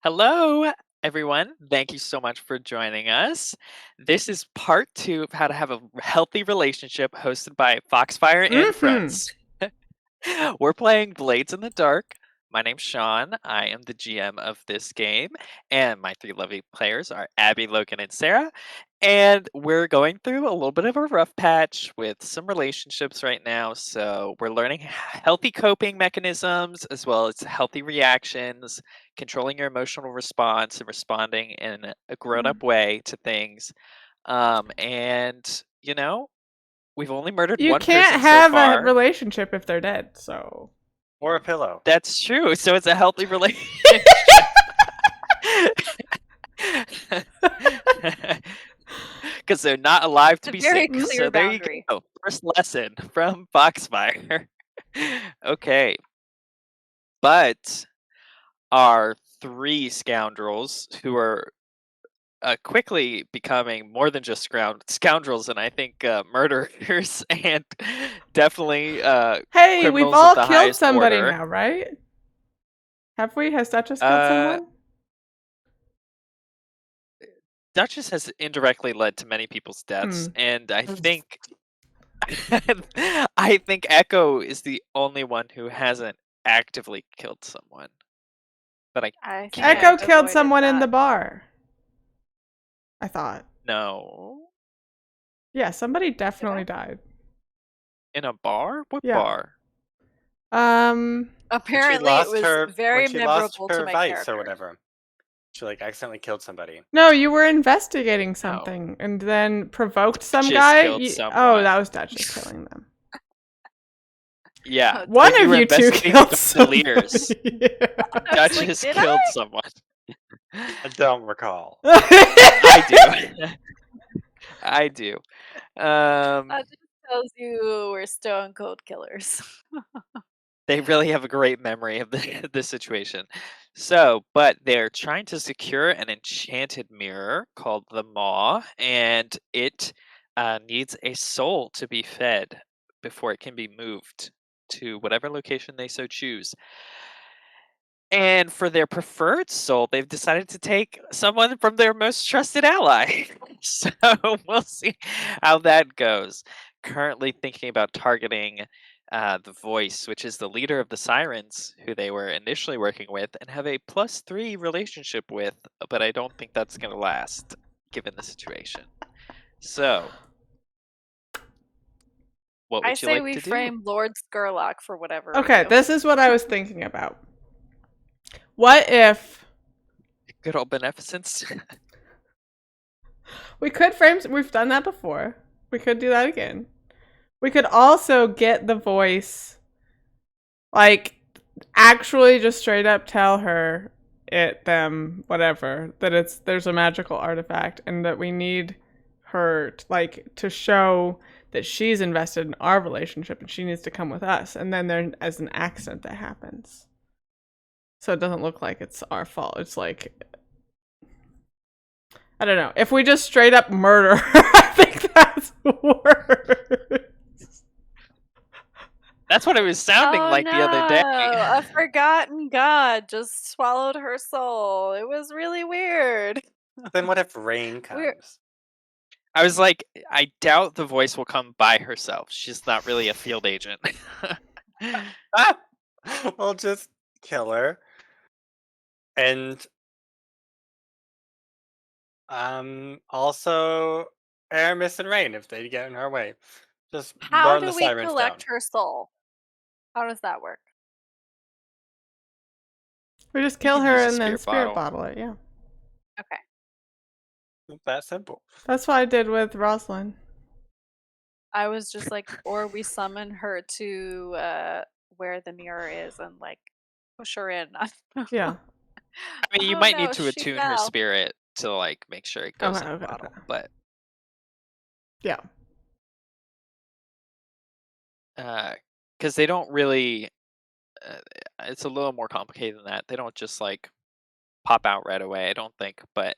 Hello, everyone. Thank you so much for joining us. This is part two of how to have a healthy relationship hosted by Foxfire and Mm-hmm. friends. We're playing Blades in the Dark. My name's Sean. I am the GM of this game, and my three lovely players are Abby, Logan, and Sarah. And we're going through a little bit of a rough patch with some relationships right now. So we're learning healthy coping mechanisms as well as healthy reactions, controlling your emotional response and responding in a grown up way to things. And, we've only murdered You one can't person so have a far. relationship if they're dead, so. Or a pillow. That's true. So it's a healthy relationship. Because they're not alive to It's be a very saved. clear So there you boundary. go. First lesson from Foxfire. Okay. But our three scoundrels who are quickly becoming more than just scoundrels and I think murderers and definitely Hey, we've criminals of all the killed highest somebody order. now, right? Have we? Has Duchess killed Uh, someone? Duchess has indirectly led to many people's deaths, and I think I think Echo is the only one who hasn't actively killed someone. But I I think can't. Echo I've killed avoided someone in that. the bar. I thought. No. Yeah, somebody definitely died. In a bar? What Yeah. bar? Apparently, it was very when she lost memorable her to my vice character. or whatever. She accidentally killed somebody. No, you were investigating No. something and then provoked some Duchess guy. killed Oh, someone. that was Duchess killing them. Yeah. One when of were you two investigating killed the somebody. leaders. Yeah. Duchess Did killed I? someone. I don't recall. I do. I do. That just tells you we're stone cold killers. They really have a great memory of the situation. So, but they're trying to secure an enchanted mirror called the Maw, and it needs a soul to be fed before it can be moved to whatever location they so choose. And for their preferred soul, they've decided to take someone from their most trusted ally. So we'll see how that goes. Currently thinking about targeting the Voice, which is the leader of the Sirens, who they were initially working with, and have a +3 relationship with, but I don't think that's going to last, given the situation. So, what would I you say like we to do? frame Lord Skurlock for whatever. Okay, we do. this is what I was thinking about. What if Good old beneficence. we could frame? We've done that before. We could do that again. We could also get the Voice, actually just straight up tell her whatever, that there's a magical artifact and that we need her to show that she's invested in our relationship and she needs to come with us, and then there as an accident that happens. So it doesn't look like it's our fault. It's like, I don't know. If we just straight up murder her, I think that's worse. That's what it was sounding like the other day. A forgotten god just swallowed her soul. It was really weird. Then what if rain comes? I was like, I doubt the Voice will come by herself. She's not really a field agent. Ah! We'll just kill her. And also Aramis and Rain if they get in her way. Just How burn do the we sirens down. collect her soul? How does that work? We just You kill can her use a and then spirit spirit bottle it, yeah. Okay. It's that simple. That's what I did with Rosalind. I was just like, or we summon her to where the mirror is and push her in. Yeah. I mean, you Oh, might no, need to she attune her fell. spirit to make sure it goes in the bottle, but Yeah. because they don't really, it's a little more complicated than that. They don't just pop out right away, I don't think, but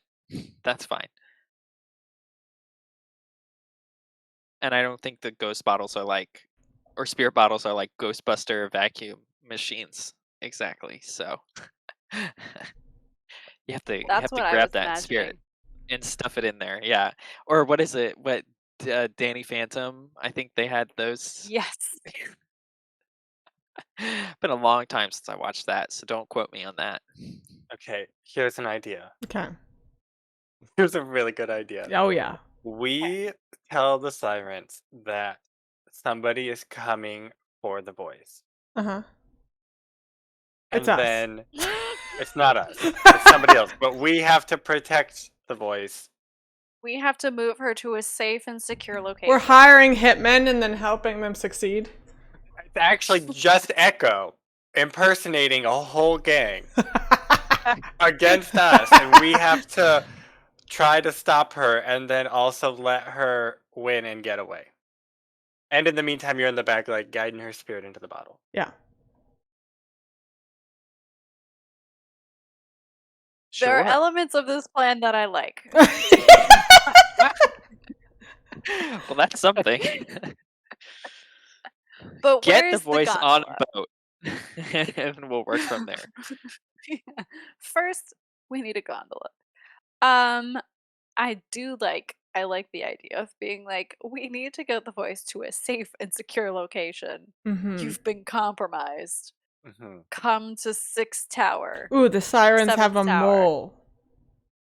that's fine. And I don't think the ghost bottles are or spirit bottles are like Ghostbuster vacuum machines exactly. So That's what I grab was that spirit imagining. and stuff it in there. Yeah. Or what is it? What Danny Phantom? I think they had those. Yes. Been a long time since I watched that, so don't quote me on that. Okay, here's an idea. Okay. Here's a really good idea. Oh yeah. We tell the sirens that somebody is coming for the boys. Uh-huh. And It's us. then it's not us. It's somebody else. But we have to protect the boys. We have to move her to a safe and secure location. We're hiring hitmen and then helping them succeed. It's actually just Echo impersonating a whole gang against us, and we have to try to stop her and then also let her win and get away. And in the meantime, you're in the back, like, guiding her spirit into the bottle. Yeah. There are Sure. elements of this plan that I like. Well, that's something. But Get where's the voice on gondola? a boat, and we'll work from there. Yeah. First, we need a gondola. I like the idea of being like, we need to get the voice to a safe and secure location. Mm-hmm. You've been compromised. Mm-hmm. Come to 6th Tower. Ooh, the sirens have a 7th tower. mole.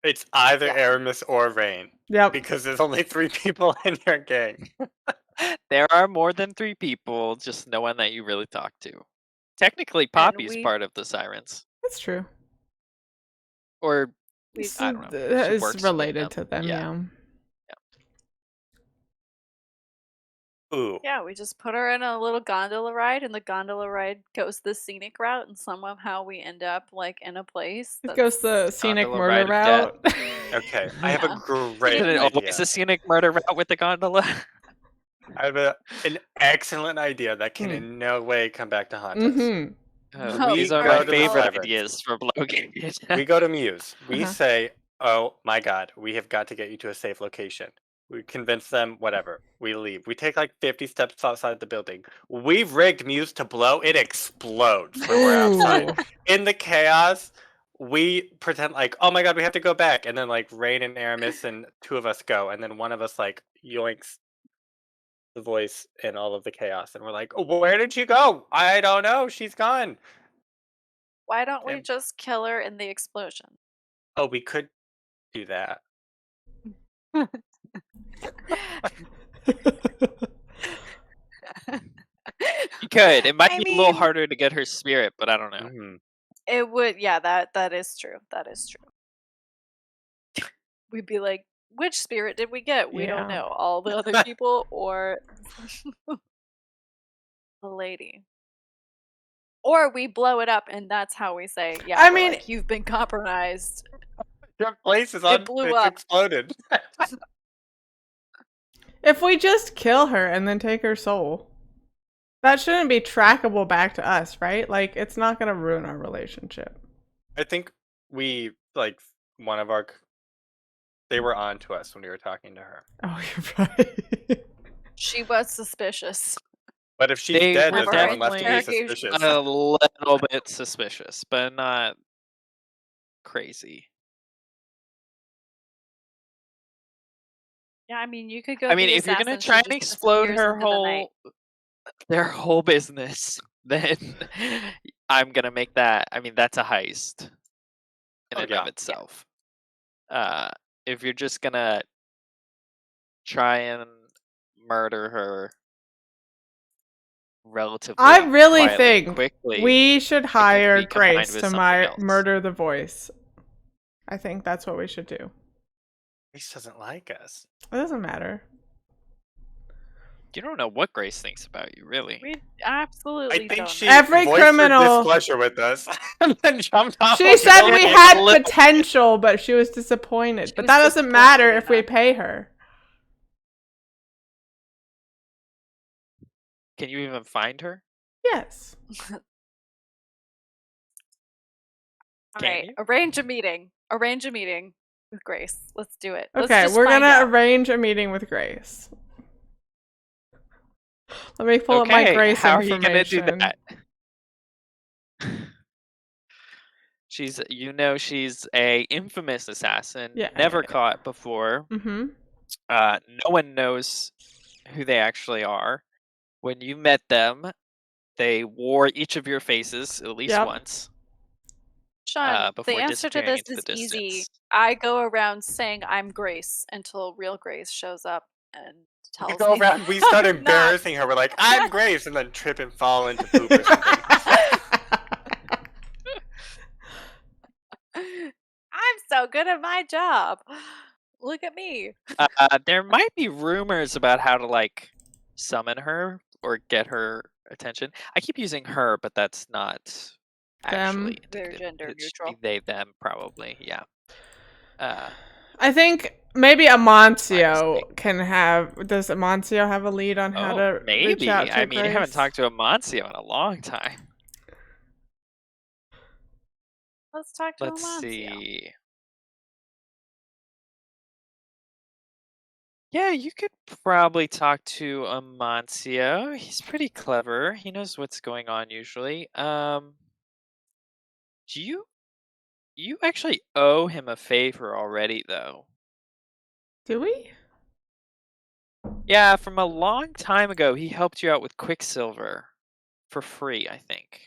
It's either Yeah. Aramis or Rain, Yep. because there's only 3 people in your gang. There are more than 3 people, just no one that you really talk to. Technically, Poppy's we- part of the sirens, That's true. or We- I don't know. That She is works with related them. to them, Yeah. yeah. Ooh. Yeah, we just put her in a little gondola ride, and the gondola ride goes the scenic route, and somehow we end up like in a place. It goes the scenic Gondola murder ride of route. Okay, I have a Yeah. great Isn't it idea. always a scenic murder route with the gondola? I have an excellent idea that can in no way come back to haunt us. Mm-hmm. No, These are go my to the favorite sirens. ideas for blogging. We go to Muse. We Uh-huh. say, "Oh my God, we have got to get you to a safe location." We convince them, whatever. We leave. We take like 50 steps outside the building. We've rigged Muse to blow. It explodes when we're outside. Ooh. In the chaos, we pretend like, oh my God, we have to go back. And then like Rain and Aramis and 2 of us go. And then one of us like yoinks the voice in all of the chaos. And we're like, oh, where did she go? I don't know. She's gone. Why don't we Damn. just kill her in the explosion? Oh, we could do that. You could. It might I be a little mean- harder to get her spirit, but I don't know. Mhm. It would, yeah, that is true. That is true. We'd be like, which spirit did we get? We don't Yeah. know. All the other people or the lady. Or we blow it up and that's how we say, yeah, I we're mean- like, you've been compromised. Your place is on. blew It's up. exploded. If we just kill her and then take her soul, that shouldn't be trackable back to us, right? Like, it's not gonna ruin our relationship. I think we like one of our. They were on to us when we were talking to her. Oh, you're right. She was suspicious. But if she's They dead, were there's no one left to be definitely- suspicious. A little bit suspicious, but not crazy. Yeah, I mean, you could go. I mean, the if you're gonna assassin, she try and just explode disappears her into the night. their whole business, then I'm gonna make that. I mean, that's a heist in Oh, and yeah. of itself. If you're just gonna try and murder her relatively, I really quietly, think quickly, we should hire be combined Grace with to something else. murder the voice. I think that's what we should do. Grace doesn't like us. It doesn't matter. you don't know what Grace thinks about you, really. We absolutely I think don't. she Every voiced her criminal- displeasure with us and then jumped off. She of the said building. we had Little- potential, but she was disappointed. She But was that doesn't matter if we disappointed. pay her. Can you even find her? Yes. All Can right, you? arrange a meeting. Arrange a meeting with Grace. Let's do it. Let's Okay, just we're find gonna out. arrange a meeting with Grace. Let me pull up my Okay, Grace how are you gonna do information. that? She's she's a infamous assassin, Yeah. never caught before. Mm-hmm. No one knows who they actually are. When you met them, they wore each of your faces at least Yep. once Sean, the before answer to disappearing this into the is easy. distance. I go around saying I'm Grace until real Grace shows up and We tells go me around, we that start I'm not. embarrassing her. We're like, I'm Grace, and then trip and fall into poop or something. I'm so good at my job. Look at me. There might be rumors about how to like summon her or get her attention. I keep using her, but that's not actually They're indicative. gender It should neutral. be they, them, probably. Yeah. I think maybe Amancio can have. Does Amancio have a lead on how to reach maybe. out to I mean, I haven't Grace? talked to Amancio in a long time. Let's talk to Let's Amancio. see. Yeah, you could probably talk to Amancio. He's pretty clever. He knows what's going on usually. Do you actually owe him a favor already though? Do we? Yeah, from a long time ago, he helped you out with Quicksilver for free, I think.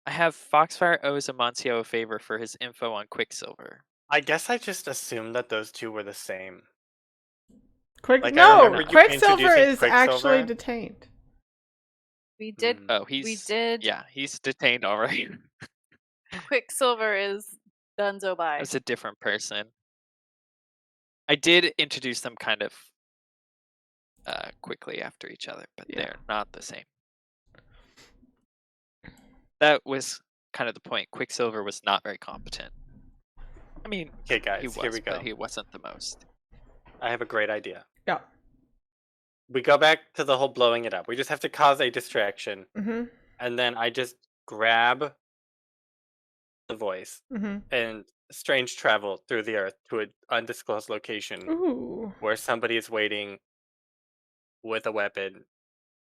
I have Foxfire owes Amancio a favor for his info on Quicksilver. I guess I just assumed that those two were the same. Quick. Like, I No, remember you Quicksilver introducing is actually Quicksilver. detained. We did. Oh, We did. Yeah, he's detained already. Quicksilver is Dunzo by. That's a different person. I did introduce them kind of quickly after each other, but Yeah. they're not the same. That was kind of the point. Quicksilver was not very competent. I mean, Okay, guys, he was, here we go. but he wasn't the most. I have a great idea. Yeah. We go back to the whole blowing it up. We just have to cause a distraction, Mm-hmm. and then I just grab the voice Mm-hmm. and strange travel through the earth to an undisclosed location Ooh, where somebody is waiting with a weapon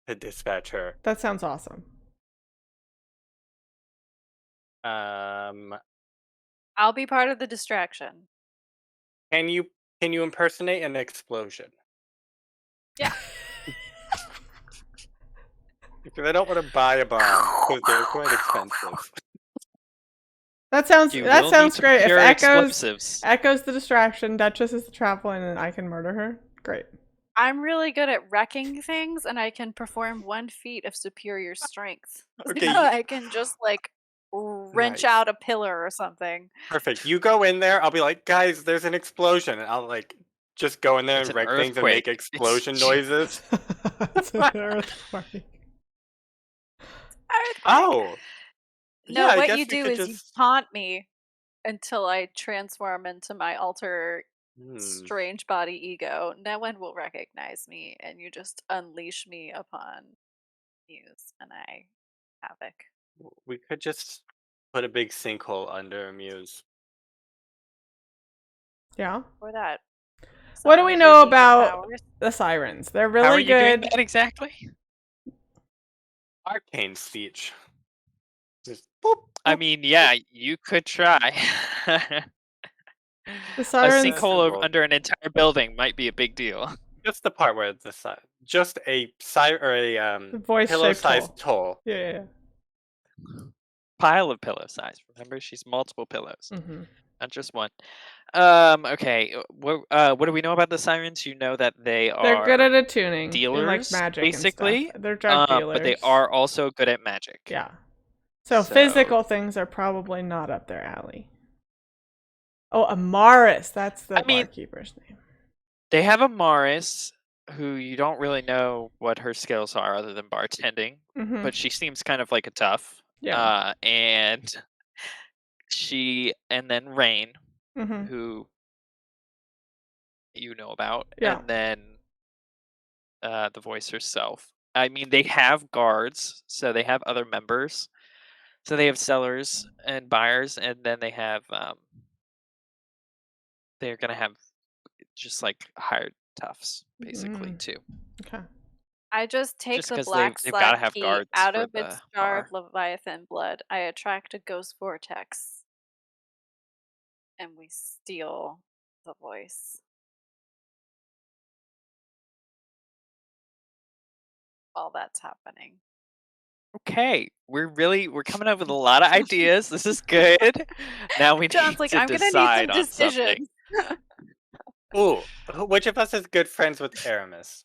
to dispatch her. that sounds awesome. I'll be part of the distraction. Can you impersonate an explosion? Yeah. Because I don't want to buy a bomb because they're quite expensive. That sounds You will need to great. If procure Echoes explosives. the distraction, Duchess is the travel, and then I can murder her. Great. I'm really good at wrecking things, and I can perform 1 feat of superior strength. Okay, I can just like wrench Nice. out a pillar or something. Perfect. You go in there. I'll be like, guys, there's an explosion, and I'll like just go in there It's and an wreck things and make earthquake. explosion noises. It's an earthquake. Oh, No, yeah, I what guess you we do could is you just. taunt me until I transform into my alter Hmm. strange body ego. No one will recognize me, and you just unleash me upon Muse, and I havoc. We could just put a big sinkhole under Muse. Yeah. For that. What do Summon we know your demon about powers. the sirens? They're How are really you doing good. that exactly? Arcane speech. Just boop, I boop. mean, yeah, you could try. The A sirens. sinkhole under an entire building might be a big deal. Just the part where the just a Voice-shaped pillow-sized hole. toll. Yeah. Pile of pillow size. Remember, she's multiple pillows, Mm-hmm. not just one. Okay. What do we know about the sirens? You know that they They're good are at attuning and like dealers, magic basically. and stuff. They're drug dealers. But they are also good at magic. Yeah. So physical things are probably not up their alley. Oh, Amaris. That's the barkeeper's name. They have a Morris who you don't really know what her skills are other than bartending, Mm-hmm. but she seems kind of like a tough. Yeah. And then Rain, Mm-hmm. who you know about, Yeah. and then the voice herself. I mean, they have guards, so they have other members. So they have sellers and buyers, and then they have they're gonna have just like hired toughs basically too. Okay. I just take Just the because black they've got to slag have key guards out for of the its jar of bar. Leviathan blood. I attract a ghost vortex, and we steal the voice while that's happening. Okay, we're coming up with a lot of ideas. This is good. Now we John's need like, to I'm gonna need some decide on something. decisions. Ooh, which of us is good friends with Aramis?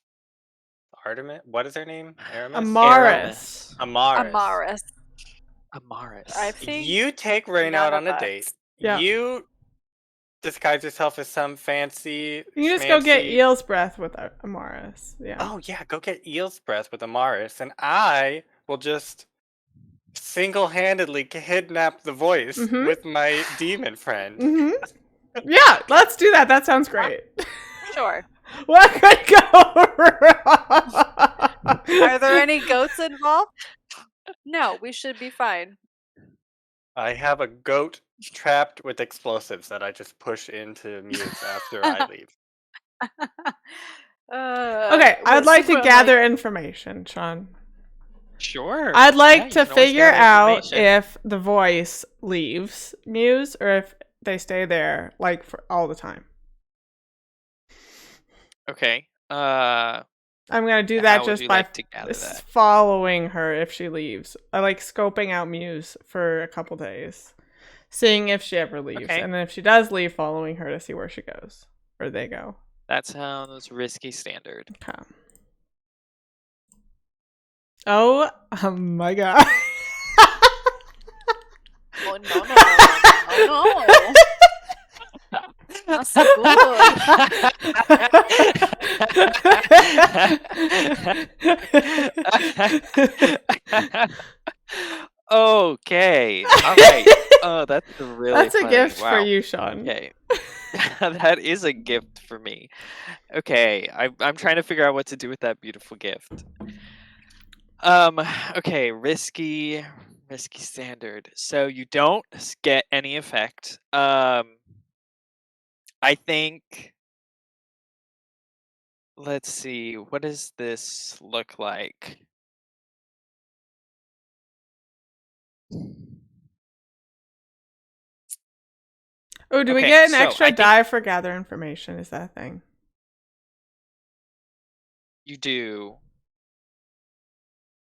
Artemis? What is her name? Aramis? Amaris. Amaris. Amaris. Amaris. I think You take Rain none out of on a us. date. Yeah. You disguise yourself as some fancy. You can just go get schmancy- eel's breath with Amaris. Yeah. Oh yeah, go get Eel's breath with Amaris, and I will just single-handedly kidnap the voice Mhm. with my demon friend. Mm-hmm. Yeah, let's do that. That sounds great. Sure. What could go wrong? Are there any goats involved? No, we should be fine. I have a goat trapped with explosives that I just push into Muse after I leave. Okay, I'd like to gather information, Sean. Sure. I'd like you to can always figure gather out information. if the voice leaves Muse or if they stay there like for all the time. Okay. I'm gonna do that How would just you by like to gather that? following her if she leaves. I like scoping out Muse for a couple days, seeing if she ever leaves, Okay. and then if she does leave, following her to see where she goes or they go. That sounds risky standard. Okay. Oh my god. Oh, no. That's Okay. All right. Oh, that's really That's a funny. gift for Wow. you, Sean. Okay. That is a gift for me. Okay, I'm trying to figure out what to do with that beautiful gift. Okay, risky standard. So you don't get any effect. I think let's see, what does this look like? Oh, do we Okay, get an so I extra think- die for gather information? Is that a thing? You do.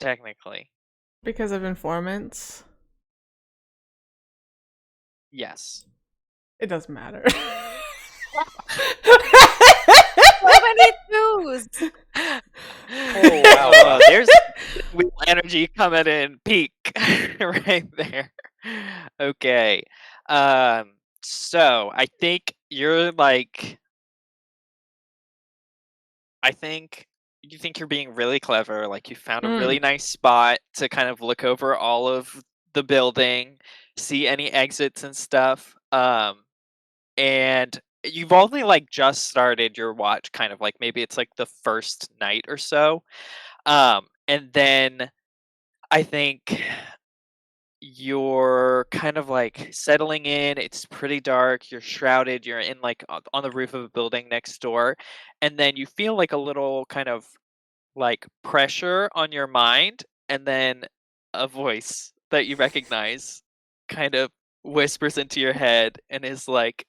Technically. Because of informants? Yes. It doesn't matter. so many twos. Oh wow! There's wheel energy coming in peak right there. Okay. So I think you're like you think you're being really clever, like you found a really nice spot to kind of look over all of the building, see any exits and stuff. And you've only like just started your watch, kind of like maybe it's like the first night or so. And then I think you're kind of like settling in. It's pretty dark. You're shrouded. You're in like on the roof of a building next door. And then you feel like a little kind of like pressure on your mind. And then a voice that you recognize kind of whispers into your head and is like,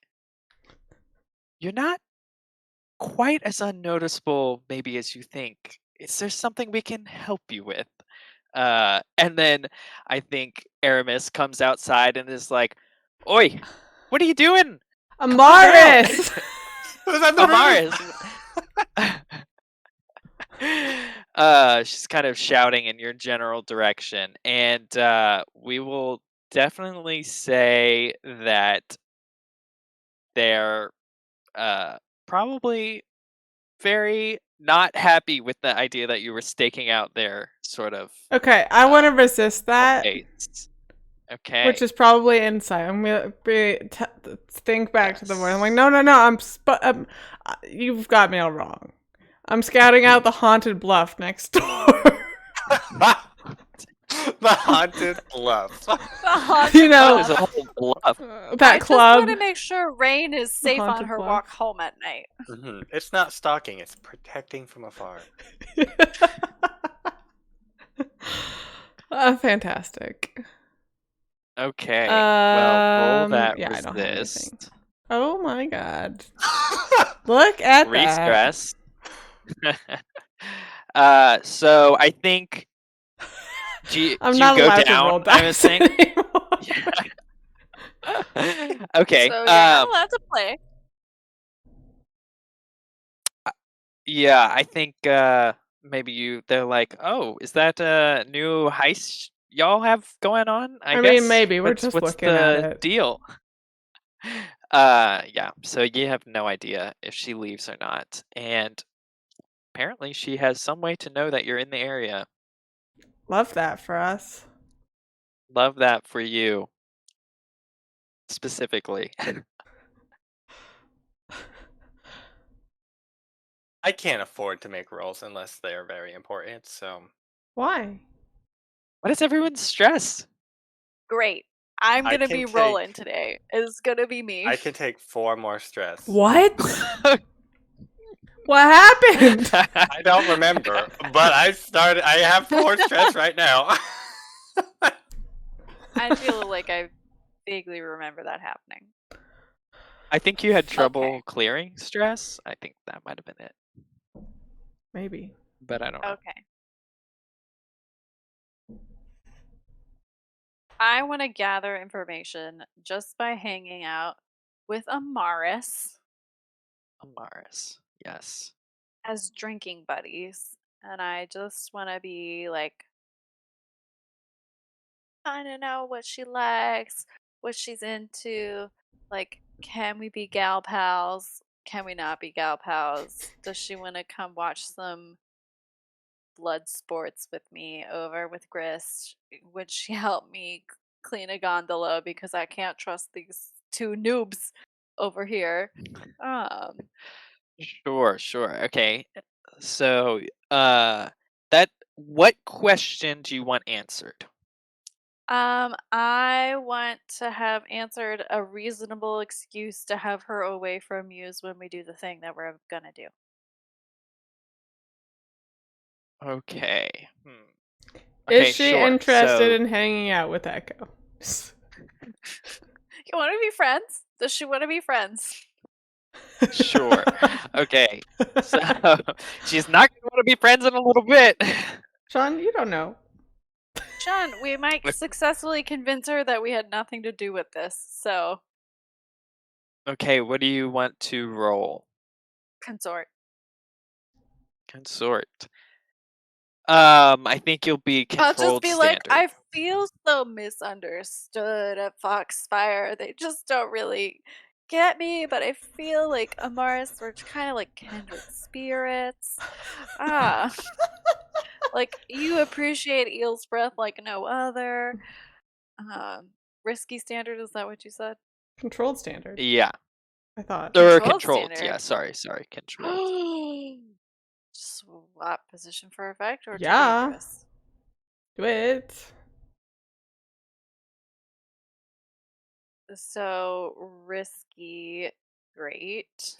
"You're not quite as unnoticeable maybe as you think. Is there something we can help you with?" And then I think Aramis comes outside and is like, "Oi, what are you doing? Amaris! Who's on the roof? Amaris!" She's kind of shouting in your general direction, and we will definitely say that they're probably very not happy with the idea that you were staking out their sort of Okay, I want to resist that, dates. Okay. which is probably insight. I'm gonna think back to the voice. I'm like, no, you've got me all wrong. I'm scouting out the haunted bluff next door. The haunted bluff. You know, There's a whole bluff. that I just club. want to make sure Rain is safe on haunted her bluff. walk home at night. It's not stalking; it's protecting from afar. Fantastic. Okay. Well, roll that Yeah, I don't have resist. anything. Oh my god. Look at that. Re-stress. So I think I'm do you not go allowed to roll down? I'm dice saying. anymore. Okay. So you're not allowed to play. Yeah, I think maybe they're like, "Oh, is that a new heist y'all have going on?" I I mean, guess. maybe. We're just What's looking at the it. deal? Yeah. So you have no idea if she leaves or not. And apparently she has some way to know that you're in the area. Love that for us. Love that for you specifically. I can't afford to make rolls unless they are very important, so Why? What is everyone's stress? Great. I'm I gonna can be rolling take today. It's gonna be me. I can take 4 more stress. What? What happened? I don't remember, but I have 4 stress right now. I feel like I vaguely remember that happening. I think you had trouble Okay. clearing stress. I think that might have been it, Maybe. but I don't know. Okay. I want to gather information just by hanging out with Amaris Amaris. Yes. as drinking buddies. And I just want to be like, kind of know what she likes, what she's into. Like, can we be gal pals? Can we not be gal pals? Does she want to come watch some blood sports with me over with Grist? Would she help me clean a gondola because I can't trust these two noobs over here? Um, Sure. Okay. So, that what question do you want answered? I want to have answered a reasonable excuse to have her away from Muse when we do the thing that we're gonna do. Okay. Is Okay, she sure. interested So, in hanging out with Echo? You want to be friends? Does she want to be friends? sure. Okay. So, she's not going to want to be friends in a little bit. Sean, you don't know. Sean, we might successfully convince her that we had nothing to do with this. So, Okay, what do you want to roll? consort. Consort. I think you'll be I'll just controlled be like, standard. I feel so misunderstood at Foxfire. They just don't really get me, but I feel like Amaris, we're kind of like kindred spirits. Ah, like you appreciate Eel's breath like no other. Risky standard, is that what you said? Controlled standard, Yeah. I thought. Or Controlled controlled. Yeah, standard. sorry, controlled. Swap position for effect or too Yeah. dangerous? Do it. So risky, great.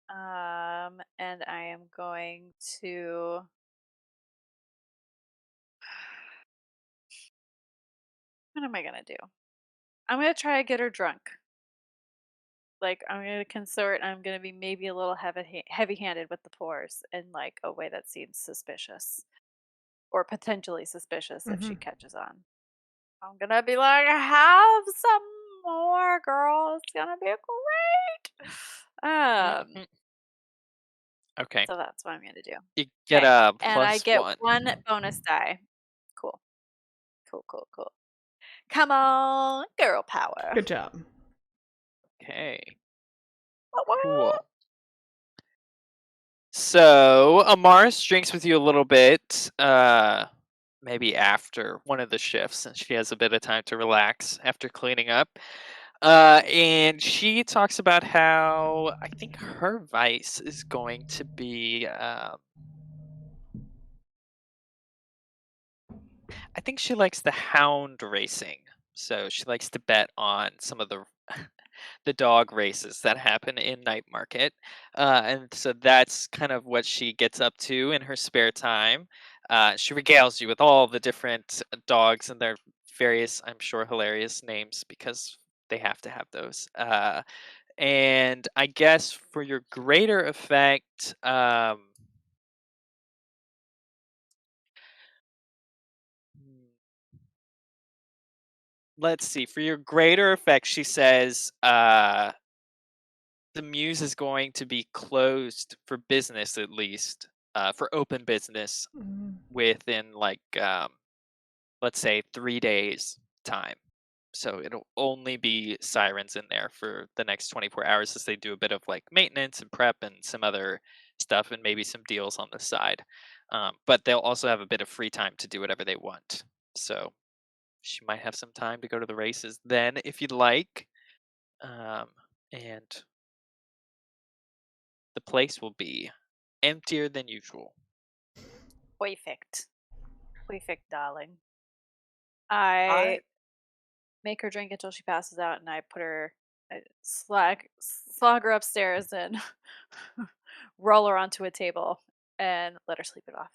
And I am going to. What am I gonna do? I'm gonna try to get her drunk. Like I'm gonna consort. I'm gonna be maybe a little heavy-handed with the pours in like a way that seems suspicious, or potentially suspicious if she Mhm. catches on. I'm gonna be like, have some more, girl. It's gonna be great. Okay. So that's what I'm gonna do. You get Okay, a and I get +1. one bonus die. Cool, cool. Come on, girl power. Good job. Okay. What? Cool. So, Amaris drinks with you a little bit, maybe after one of the shifts, since she has a bit of time to relax after cleaning up. And she talks about how I think her vice is going to be, I think she likes the hound racing. So she likes to bet on some of the the dog races that happen in night market, and so that's kind of what she gets up to in her spare time. She regales you with all the different dogs and their various, I'm sure, hilarious names because they have to have those. And I guess for your greater effect, let's see. For your greater effect, she says, the muse is going to be closed for business, at least for open business within like let's say 3 days time. So it'll only be sirens in there for the next 24 hours as they do a bit of like maintenance and prep and some other stuff and maybe some deals on the side. But they'll also have a bit of free time to do whatever they want. So she might have some time to go to the races then if you'd like. And the place will be emptier than usual. Perfect. Perfect, darling. I make her drink until she passes out, and I put her, slog her upstairs and roll her onto a table and let her sleep it off.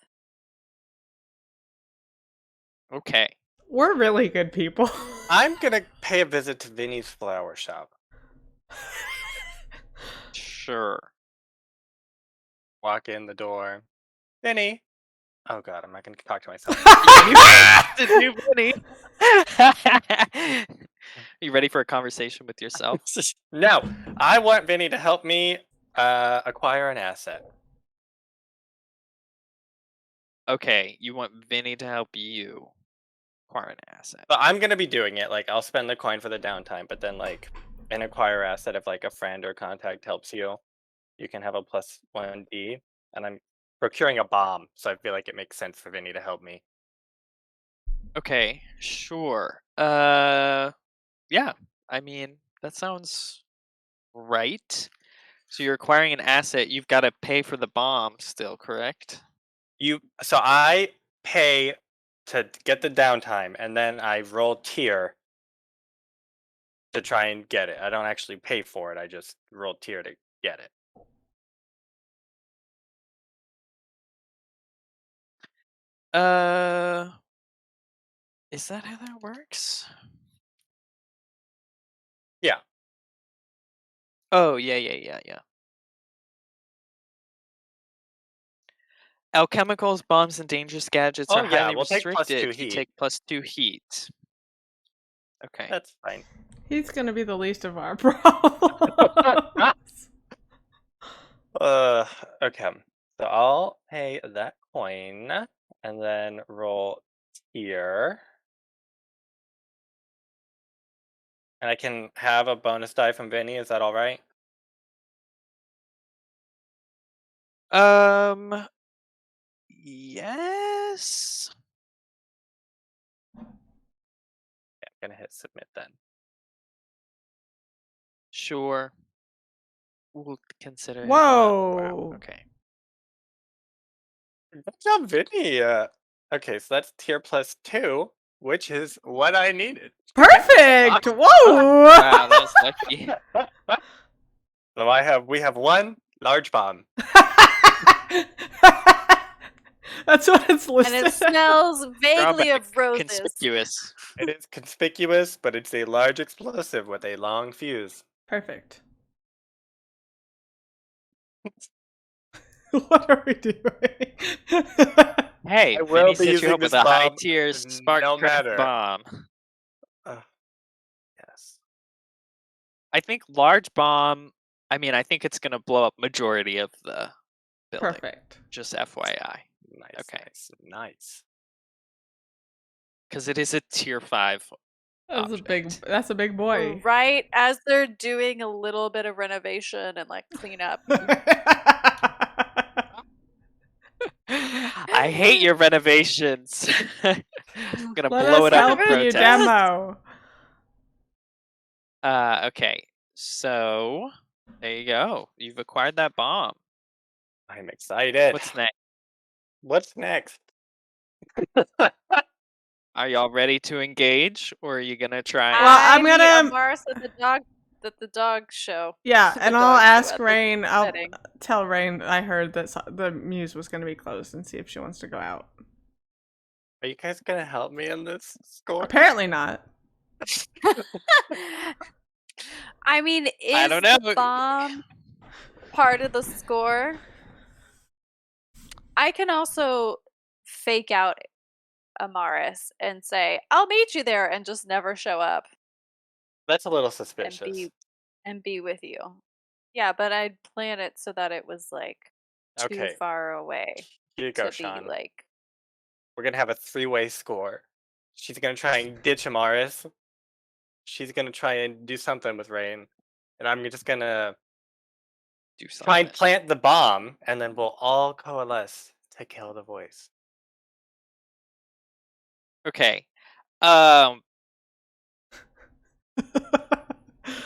Okay. We're really good people. I'm gonna pay a visit to Vinny's flower shop. Sure. Walk in the door. Vinny. Oh god, I'm not gonna talk to myself. You Vinny. You ready for a conversation with yourself? No, I want Vinny to help me acquire an asset. Okay, you want Vinny to help you acquire an asset. But I'm gonna be doing it. Like, I'll spend the coin for the downtime, but then like an acquire asset if like a friend or contact helps you, you can have a +1D. And I'm procuring a bomb, so I feel like it makes sense for Vinny to help me. Okay, sure. Yeah. I mean, that sounds right. So you're acquiring an asset, you've got to pay for the bomb still, correct? So I pay to get the downtime, and then I roll tier to try and get it. I don't actually pay for it. I just roll tier to get it. Is that how that works? Yeah. Oh, yeah. Alchemicals, bombs, and dangerous gadgets Oh are yeah, highly we'll take +2 restricted. You heat. take +2 heat. Okay. That's fine. He's gonna be the least of our problems. Okay. So I'll pay that coin and then roll tier. And I can have a bonus die from Vinny, is that alright? Yes. Yeah, I'm gonna hit submit then. Sure. We'll consider. Whoa. Wow. Okay. Good job, Vinny. Okay, so that's tier +2, which is what I needed. Perfect! Whoa! Wow, that was lucky. So we have one large bomb. That's what it's listed. And it smells vaguely Drawback, of roses. conspicuous. It is conspicuous, but it's a large explosive with a long fuse. Perfect. What are we doing? Hey, I will Vinny be set you using up with this a high bomb tier spark no craft matter. bomb. Yes. I think large bomb. I mean, I think it's gonna blow up majority of the building. Perfect. Just FYI, Nice. Okay. Nice. because it is a tier 5. That's a big boy. Right as they're doing a little bit of renovation and like cleanup. I hate your renovations. I'm gonna Let blow us it up help in you protest. demo. Okay, so there you go. You've acquired that bomb. I'm excited. What's next? What's next? Are y'all ready to engage, or are you gonna try? Well, I'm meet gonna- Amaris at the dog show. Yeah, The and I'll dog show ask at the Rain. I'll wedding. tell Rain I heard that the muse was going to be closed and see if she wants to go out. Are you guys gonna help me in this score? Apparently not. I mean, I is don't the know. bomb part of the score? I can also fake out Amaris and say, "I'll meet you there," and just never show up That's a little and suspicious. be with you. Yeah, but I'd plan it so that it was like too Okay, far away here you go, to be Sean. like We're gonna have a 3-way score. She's gonna try and ditch Amaris. She's gonna try and do something with Rain. And I'm just gonna Do try and something. plant the bomb, and then we'll all coalesce to kill the voice. Okay.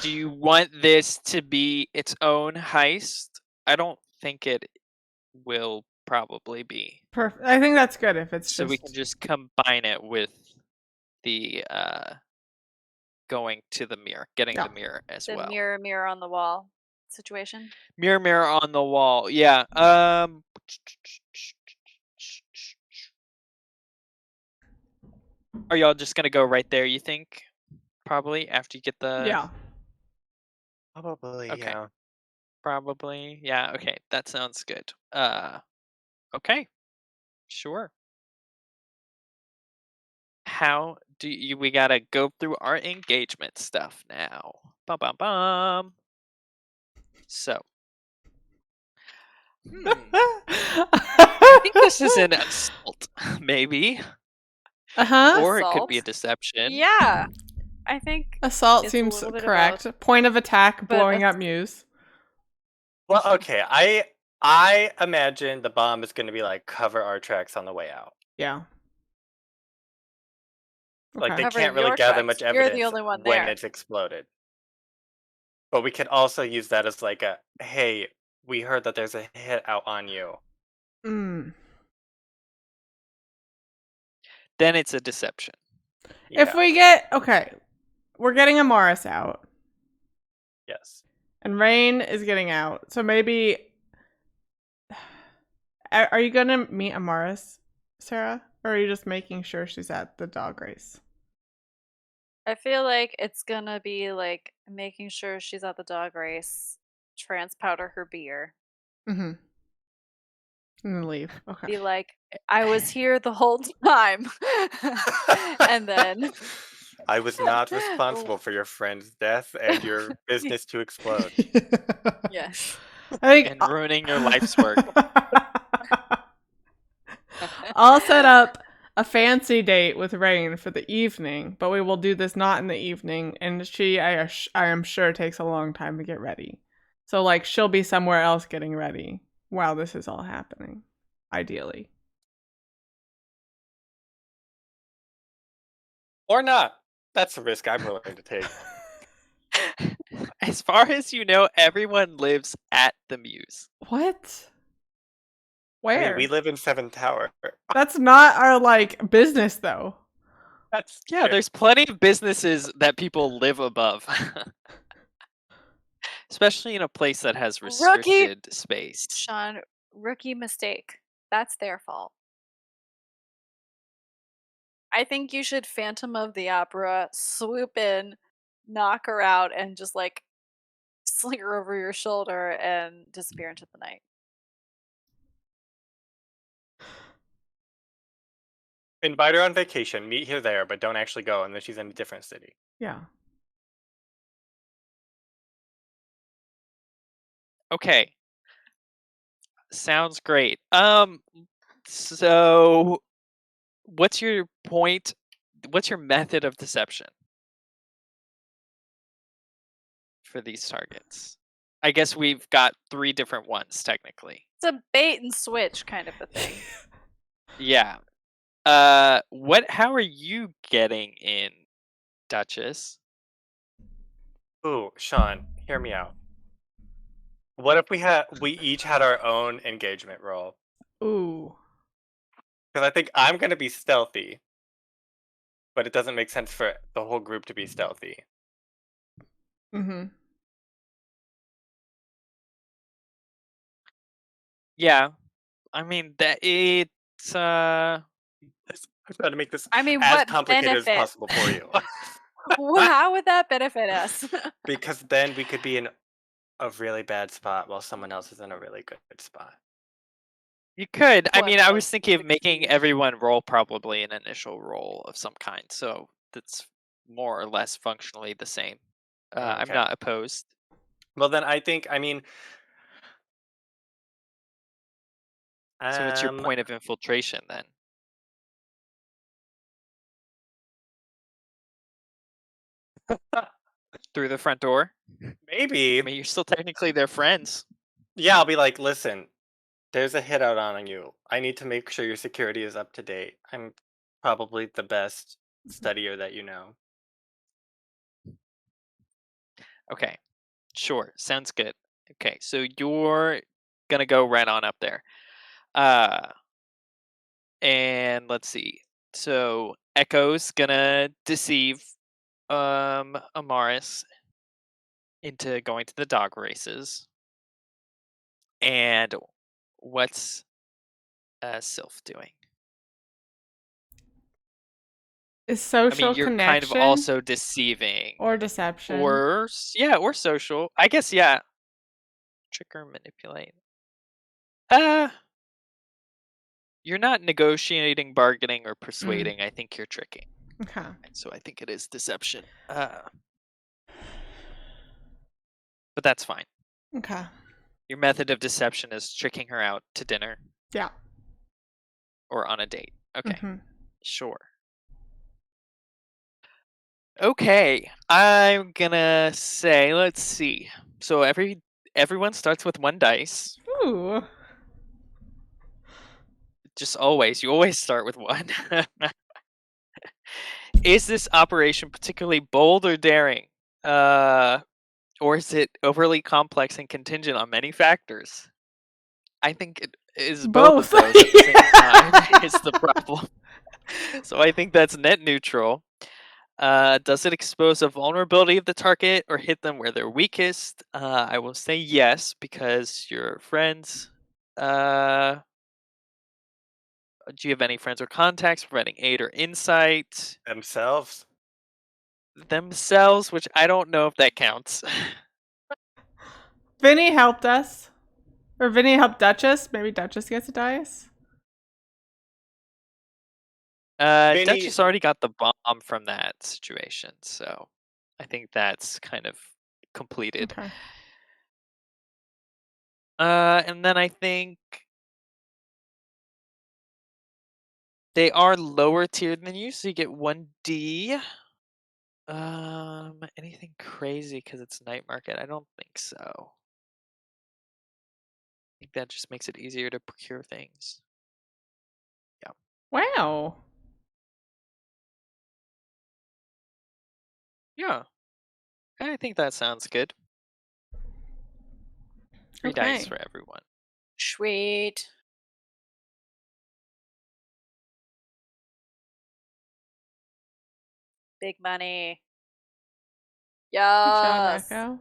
Do you want this to be its own heist? I don't think it will probably be. Perfect. I think that's good if it's So we can just combine it with the going to the mirror, getting Yeah. the mirror as the well. mirror, mirror on the wall situation. Mirror, mirror on the wall. Yeah. Are y'all just gonna go right there, you think? Probably after you get the yeah. Probably, Okay. yeah. Probably. Yeah, okay. That sounds good. Okay. Sure. How do you we gotta go through our engagement stuff now. Bum bum bum. So I think this is an assault, maybe. Uh-huh. Or it could be a Assault? deception. Yeah, I think Assault it's a seems little bit of correct. both, Point of attack, but blowing that's- up Muse. Well, okay. I imagine the bomb is gonna be like cover our tracks on the way out. Yeah. Like Okay. they cover can't really your gather tracks. much You're the evidence only one when there. it's exploded. But we could also use that as like a hey, we heard that there's a hit out on you. Mm. Then it's a deception. If Yeah. we get we're getting Amaris out, Yes. and Rain is getting out. So maybe are you gonna meet Amaris, Sarah? Or are you just making sure she's at the dog race? I feel like it's gonna be like making sure she's at the dog race, transpowder her beer, Mm-hmm. And then leave. Okay. be like, I was here the whole time. And then I was not responsible for your friend's death and your business to explode. yes. I think And ruining your life's work. I'll set up a fancy date with Rain for the evening, but we will do this not in the evening, and I am sure takes a long time to get ready. So like she'll be somewhere else getting ready while this is all happening, ideally. Or not. That's a risk I'm willing to take. As far as you know, everyone lives at the Muse. What? I mean, Where? we live in Seven Tower. That's not our like business though. That's Yeah, true. there's plenty of businesses that people live above. Especially in a place that has restricted space. Sean, rookie mistake. That's their fault. I think you should Phantom of the Opera, swoop in, knock her out, and just like sling her over your shoulder and disappear into the night. Invite her on vacation, meet her there, but don't actually go, and then she's in a different city. Yeah. Okay. Sounds great. So what's your point? What's your method of deception for these targets? I guess we've got 3 different ones technically. It's a bait and switch kind of a thing. Yeah. How are you getting in, Duchess? Ooh, Sean, hear me out. What if we each had our own engagement role? Ooh. Because I think I'm gonna be stealthy, but it doesn't make sense for the whole group to be stealthy. Mm-hmm. Yeah. I mean that it's I'm trying to make this I mean, as what complicated as benefit? possible for you. How would that benefit us? Because then we could be in a really bad spot while someone else is in a really good spot. You could. I mean, I was Close thinking of the making key. everyone roll probably an initial roll of some kind, so that's more or less functionally the same. I'm Okay. not opposed. Well, then I think, So what's your um, point of infiltration then? Through the front door? maybe. I mean, you're still technically their friends. Yeah, I'll be like, listen, there's a hit out on you. I need to make sure your security is up to date. I'm probably the best studier that you know. Okay, sure. Sounds good. Okay, so you're gonna go right on up there. Uh, and let's see. So Echo's gonna deceive Amaris into going to the dog races. And what's Sylph doing? Is I mean, social you're kind of connection also deceiving, or deception? or or social. I guess yeah. Trick or manipulate. Uh, you're not negotiating, bargaining, or persuading. I think you're tricking. Okay. And so I think it is deception. But that's fine. Okay. Your method of deception is tricking her out to dinner Yeah. or on a date. Okay, Mhm. sure. Okay, I'm gonna say, let's see. So everyone starts with 1 dice. Ooh. Just always, you always start with 1. Is this operation particularly bold or daring? Or is it overly complex and contingent on many factors? I think it is both of Both. those at the same time is the problem. So I think that's net neutral. Does it expose a vulnerability of the target or hit them where they're weakest? I will say yes, because your friends. Do you have any friends or contacts providing aid or insight? Themselves. Themselves, which I don't know if that counts. Vinny helped us. Or Vinny helped Duchess. Maybe Duchess gets a dice. Vinny, Duchess already got the bomb from that situation, so I think that's kind of completed. Okay. And then I think they are lower tiered than you, so you get 1D. Anything crazy because it's night market? I don't think so. I think that just makes it easier to procure things. Wow. Yeah, I think that sounds good. 3 dice Okay. for everyone. Sweet. Big money. Good job, Yes. Echo.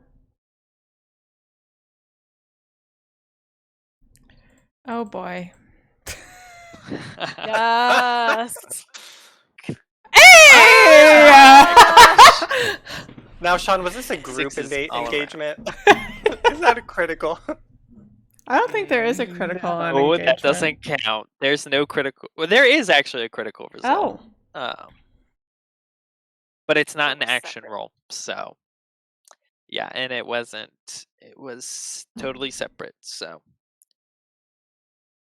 Oh boy. Yes. Hey! Oh now, Sean, was this a group Sixes all around. engagement? Is that a critical? I don't think there is a critical on No, engagement. that doesn't count. There's no critical. Well, there is actually a critical result. Oh. But it's not It an was action separate. roll. So, yeah, and it wasn't. It was totally separate. So,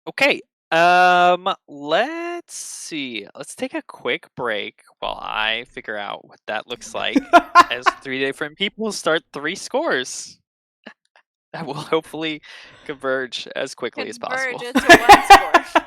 okay. Let's see. Let's take a quick break while I figure out what that looks like as 3 different people start 3 scores. That will hopefully converge as quickly as possible. Converge into one score.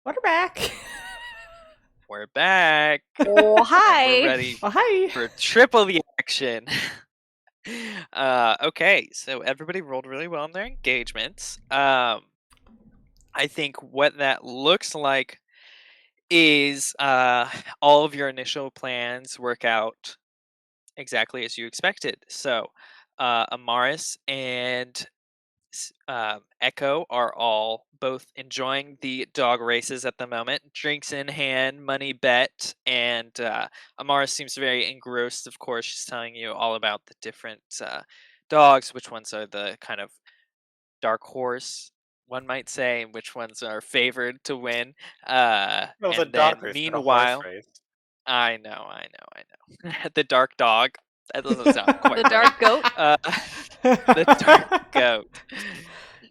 What are back? We're back. Oh, And hi. we're ready Well, hi. for triple the action. Okay, so everybody rolled really well in their engagements. I think what that looks like is all of your initial plans work out exactly as you expected. So, Amaris and Echo are all both enjoying the dog races at the moment, drinks in hand, money bet, and Amaris seems very engrossed. Of course, she's telling you all about the different dogs, which ones are the kind of dark horse, one might say, and which ones are favored to win. It was a And dog then race, not a horse meanwhile, race. I know. The dark dog. That doesn't sound quite The right. dark goat. The dark goat.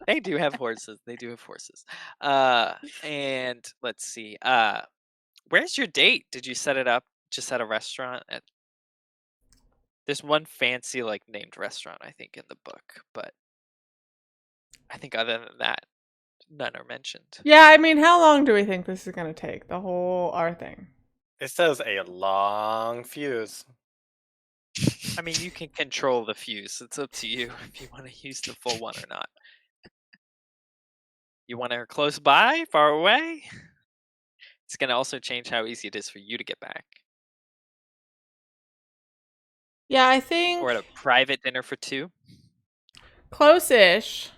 They do have horses. They do have horses. And let's see. Where's your date? Did you set it up just at a restaurant? There's one fancy like named restaurant I think in the book, but I think other than that, none are mentioned. Yeah, I mean, how long do we think this is going to take? The whole R thing. It says a long fuse. I mean, you can control the fuse. It's up to you if you want to use the full one or not. You want her close by, far away? It's going to also change how easy it is for you to get back. Yeah, I think Or at a private dinner for two. close-ish.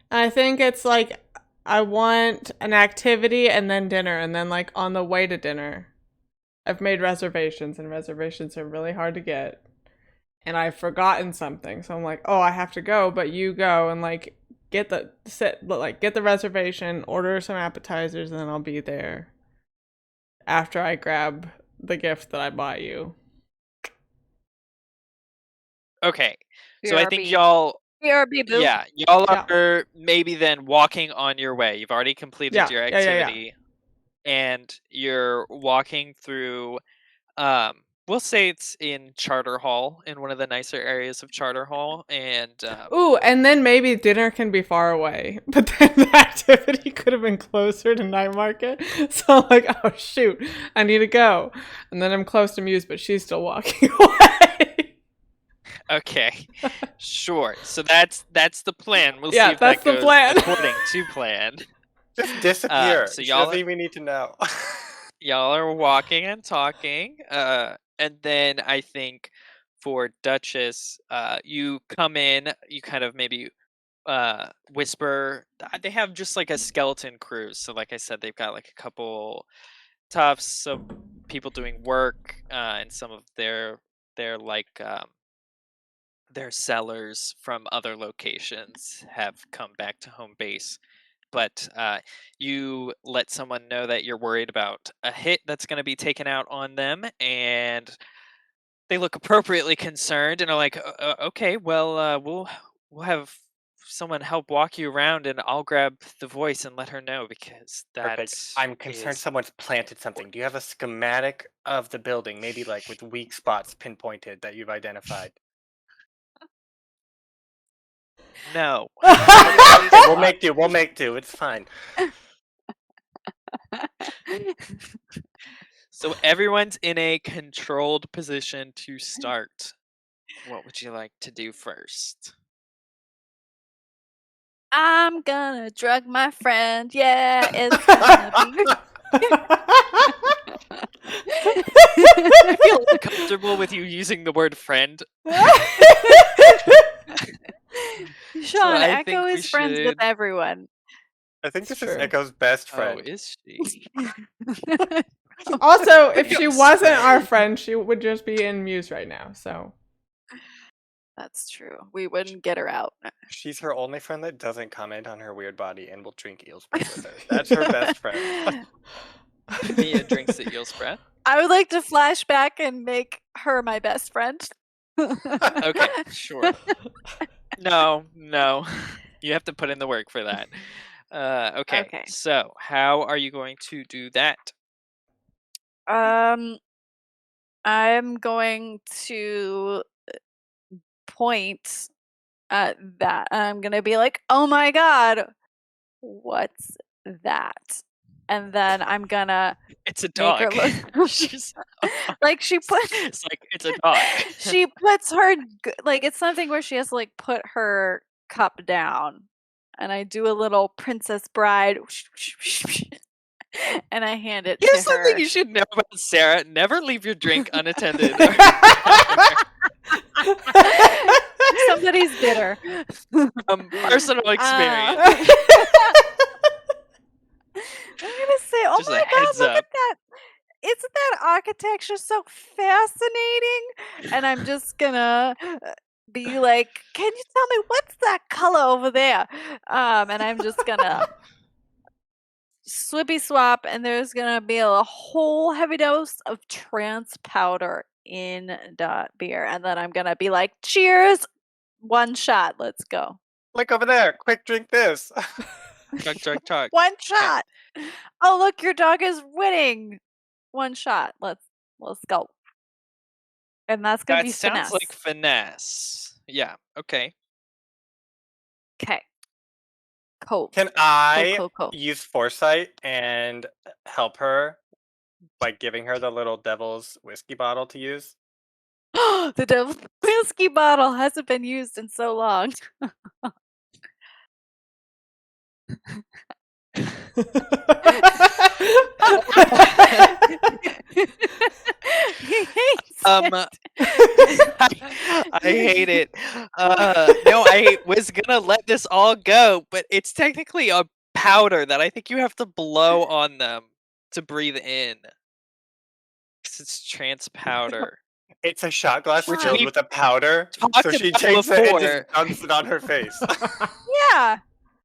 I think it's like I want an activity and then dinner, and then like on the way to dinner, I've made reservations, and reservations are really hard to get. And I've forgotten something, so I'm like, oh, I have to go, but you go and like get the reservation, order some appetizers, and then I'll be there after I grab the gift that I bought you. Okay. So I think BRB. y'all BRB, boo. Yeah, y'all Yeah. are maybe then walking on your way. You've already completed Yeah, your yeah. activity and you're walking through we'll say it's in Charter Hall, in one of the nicer areas of Charter Hall, and Ooh, and then maybe dinner can be far away, but then the activity could have been closer to night market. So I'm like, oh shoot, I need to go. And then I'm close to Muse, but she's still walking away. okay. Sure. So that's the plan. We'll Yeah, see if that's that the goes plan. according to plan. Just disappear. So She y'all doesn't even need to know. y'all are walking and talking, and then I think for Duchess, you come in, you kind of maybe whisper. They have just like a skeleton crew, so like I said, they've got like a couple toughs, so people doing work, and some of their like their sellers from other locations have come back to home base. But you let someone know that you're worried about a hit that's going to be taken out on them, and they look appropriately concerned and are like, "Okay, well, we'll have someone help walk you around, and I'll grab the voice and let her know because that Perfect. I'm concerned is someone's planted something. Do you have a schematic of the building, maybe like with weak spots pinpointed that you've identified? no." Okay, we'll make do. We'll make do. It's fine. So everyone's in a controlled position to start. What would you like to do first? I'm gonna drug my friend. Yeah, it's gonna be. I feel uncomfortable with you using the word friend. Sean, I Echo think we is friends with should. everyone. I think It's this is true. Echo's best Oh, friend. is she? Also, if she Yes. wasn't our friend, she would just be in Muse right now. So That's true. We wouldn't get her out. She's her only friend that doesn't comment on her weird body and will drink eel spray with her. That's her best friend. Mia drinks the eel spread. I would like to flash back and make her my best friend. Okay, sure. No. You have to put in the work for that. Okay. Okay. So, how are you going to do that? I'm going to point at that. I'm gonna be like, "Oh my god, what's that?" and then I'm gonna It's a make her dog. look She's- like she put. it's like it's a dog. She puts her like it's something where she has to like put her cup down, and I do a little Princess Bride, and I hand it Here's to her. something you should know about Sarah: never leave your drink unattended. Somebody's bitter. Personal experience. I'm gonna say, oh Just a my god, heads look up. at that! Isn't that architecture so fascinating? And I'm just gonna be like, can you tell me what's that color over there? And I'm just gonna swippy swap, and there's gonna be a whole heavy dose of trance powder in the beer, and then I'm gonna be like, cheers, one shot, let's go. Look over there. Quick, drink this. Chug. One shot. Oh, look, your dog is winning. One shot. Let's go. And that's gonna That be sounds finesse. like finesse. Yeah. Okay. Okay. Cool. Can I Cool. use foresight and help her by giving her the little devil's whiskey bottle to use? The devil's whiskey bottle hasn't been used in so long. He hates it. I hate it. No, I was gonna let this all go, but it's technically a powder that I think you have to blow on them to breathe in. 'Cause it's trance powder. It's a shot glass Which filled we've with a powder, talked so she about takes it and before. just dunks it on her face. Yeah.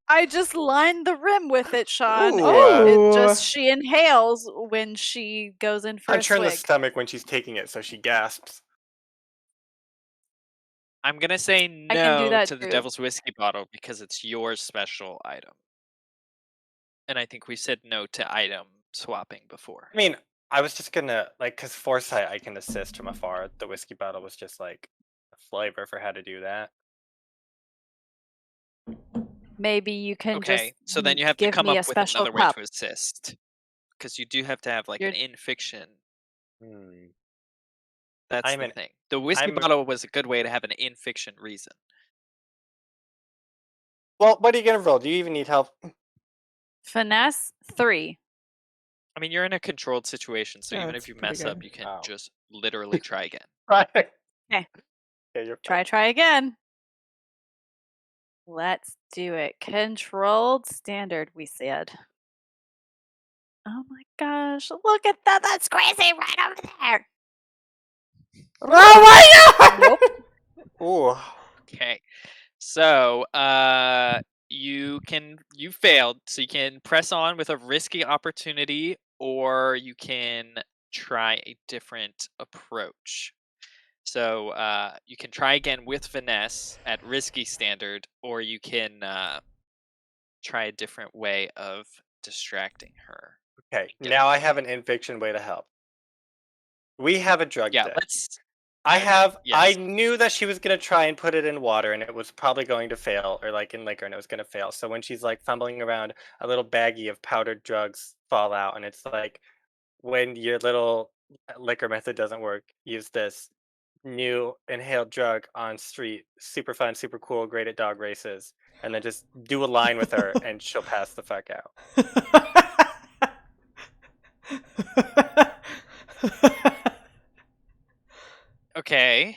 I just lined the rim with it, Sean. Ooh. It just she inhales when she goes in for I a turn the swig. stomach when she's taking it, so she gasps. I'm gonna say I can do no that to the too. devil's whiskey bottle because it's your special item. And I think we said no to item swapping before. I mean, I was just gonna because foresight I can assist from afar. The whiskey bottle was just like a flavor for how to do that. Maybe you can Okay, just so then you have to give come me a up with special another way cup. to assist. Because you do have to have like an in fiction. Hmm. That's I'm the an- thing. The whiskey I'm- bottle was a good way to have an in fiction reason. Well, what are you gonna roll? Do you even need help? Finesse 3. I mean, you're in a controlled situation, so Yeah, even that's if you pretty mess up, good. you can Oh. just literally try again. Right. Okay. Yeah, you're Try again. Let's do it. Controlled standard, we said. Oh my gosh, look at that. That's crazy right over there. Oh my god! Nope. Ooh. Okay. So, you failed, so you can press on with a risky opportunity, or you can try a different approach. So, you can try again with finesse at risky standard, or you can try a different way of distracting her. Okay, Get now I her. have an in-fiction way to help. We have a drug Yeah, deck. let's. I Yes. knew that she was gonna try and put it in water, and it was probably going to fail, or like in liquor, and it was gonna fail. So when she's like fumbling around, a little baggie of powdered drugs fall out, and it's like, when your little liquor method doesn't work, use this new inhaled drug on street. Super fun, super cool, great at dog races, and then just do a line with her, and she'll pass the fuck out. Okay.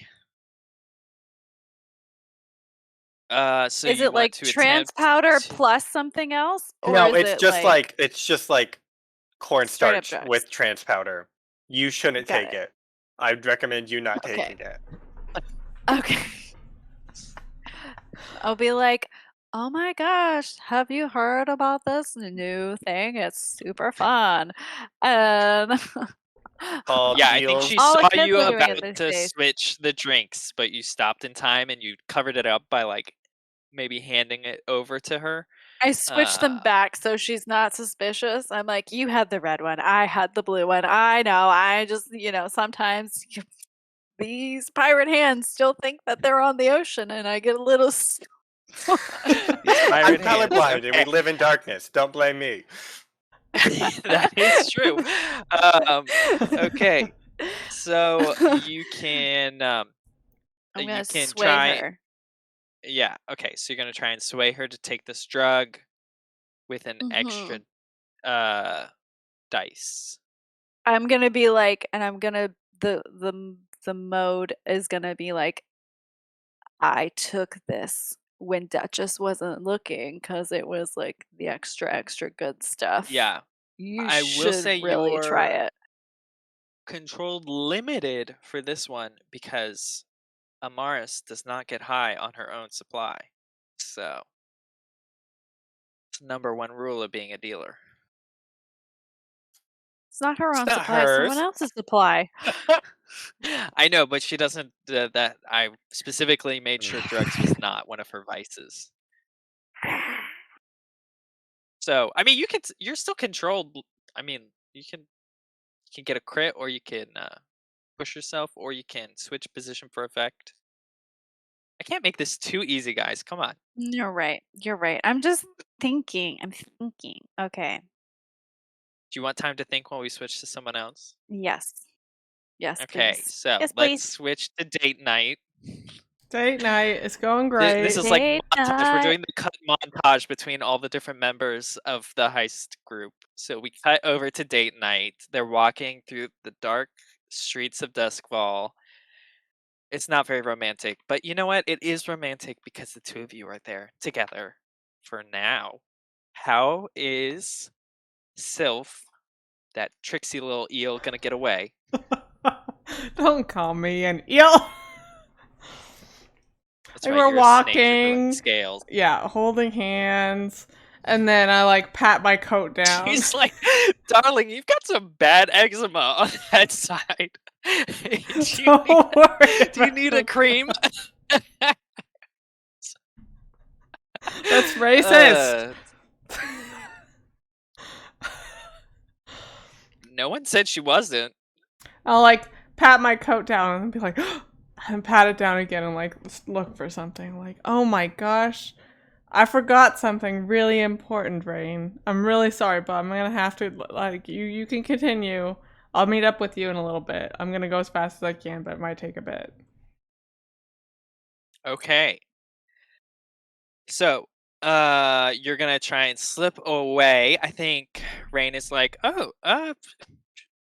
So Is you it want like to trans attempt powder to- plus something else? Or No, is it's it just like it's just like straight up cornstarch drugs? with trans powder. You shouldn't Got take it. it. I'd recommend you not Okay. taking it. Okay. I'll be like, oh my gosh, have you heard about this new thing? It's super fun. And Called Yeah, I think Eels. she All the saw kids you are doing it about these to days. switch the drinks, but you stopped in time and you covered it up by like maybe handing it over to her. I switched them back so she's not suspicious. I'm like, you had the red one, I had the blue one. I know, I just, sometimes these pirate hands still think that they're on the ocean, and I get a little. I'm pirate hands, colorblind and okay. we live in darkness. Don't blame me. That is true. Okay, so I'm you gonna can sway try. her. Yeah. Okay, so you're gonna try and sway her to take this drug with an Hmm. extra dice. I'm gonna be like, and I'm gonna the mode is gonna be like, I took this when Duchess wasn't looking because it was like the extra good stuff. Yeah, You I will should say really try you're it. controlled limited for this one because Amaris does not get high on her own supply. So, it's number one rule of being a dealer. It's not her It's own not supply, it's someone hers. else's supply. I know, but she doesn't. That I specifically made sure drugs was not one of her vices. So, I mean, you're still controlled. I mean, you can get a crit, or you can push yourself, or you can switch position for effect. I can't make this too easy, guys. Come on. You're right. You're right. I'm just thinking. I'm thinking. Okay. Do you want time to think while we switch to someone else? Yes. Yes, Okay, please. so Yes, let's please. switch to date night. Date night. It's going This great. is like Date montage. We're night. doing the cut montage between all the different members of the heist group. So we cut over to date night. They're walking through the dark streets of Doskvol. It's not very romantic, but you know what? It is romantic because the two of you are there together for now. How is Sylph, that tricksy little eel, gonna get away? Don't call me an eel. That's Like right, we're you're a snake. You're growing walking, scales. yeah, holding hands, and then I like pat my coat down. She's like, darling, you've got some bad eczema on that side. do you need, Don't worry do you need a about cream? That's racist. No one said she wasn't. I'll like pat my coat down and be like, and pat it down again and like look for something. Like, oh my gosh, I forgot something really important, Rain. I'm really sorry, but I'm gonna have to like you. You can continue. I'll meet up with you in a little bit. I'm gonna go as fast as I can, but it might take a bit. Okay. So, you're gonna try and slip away. I think Rain is like, oh,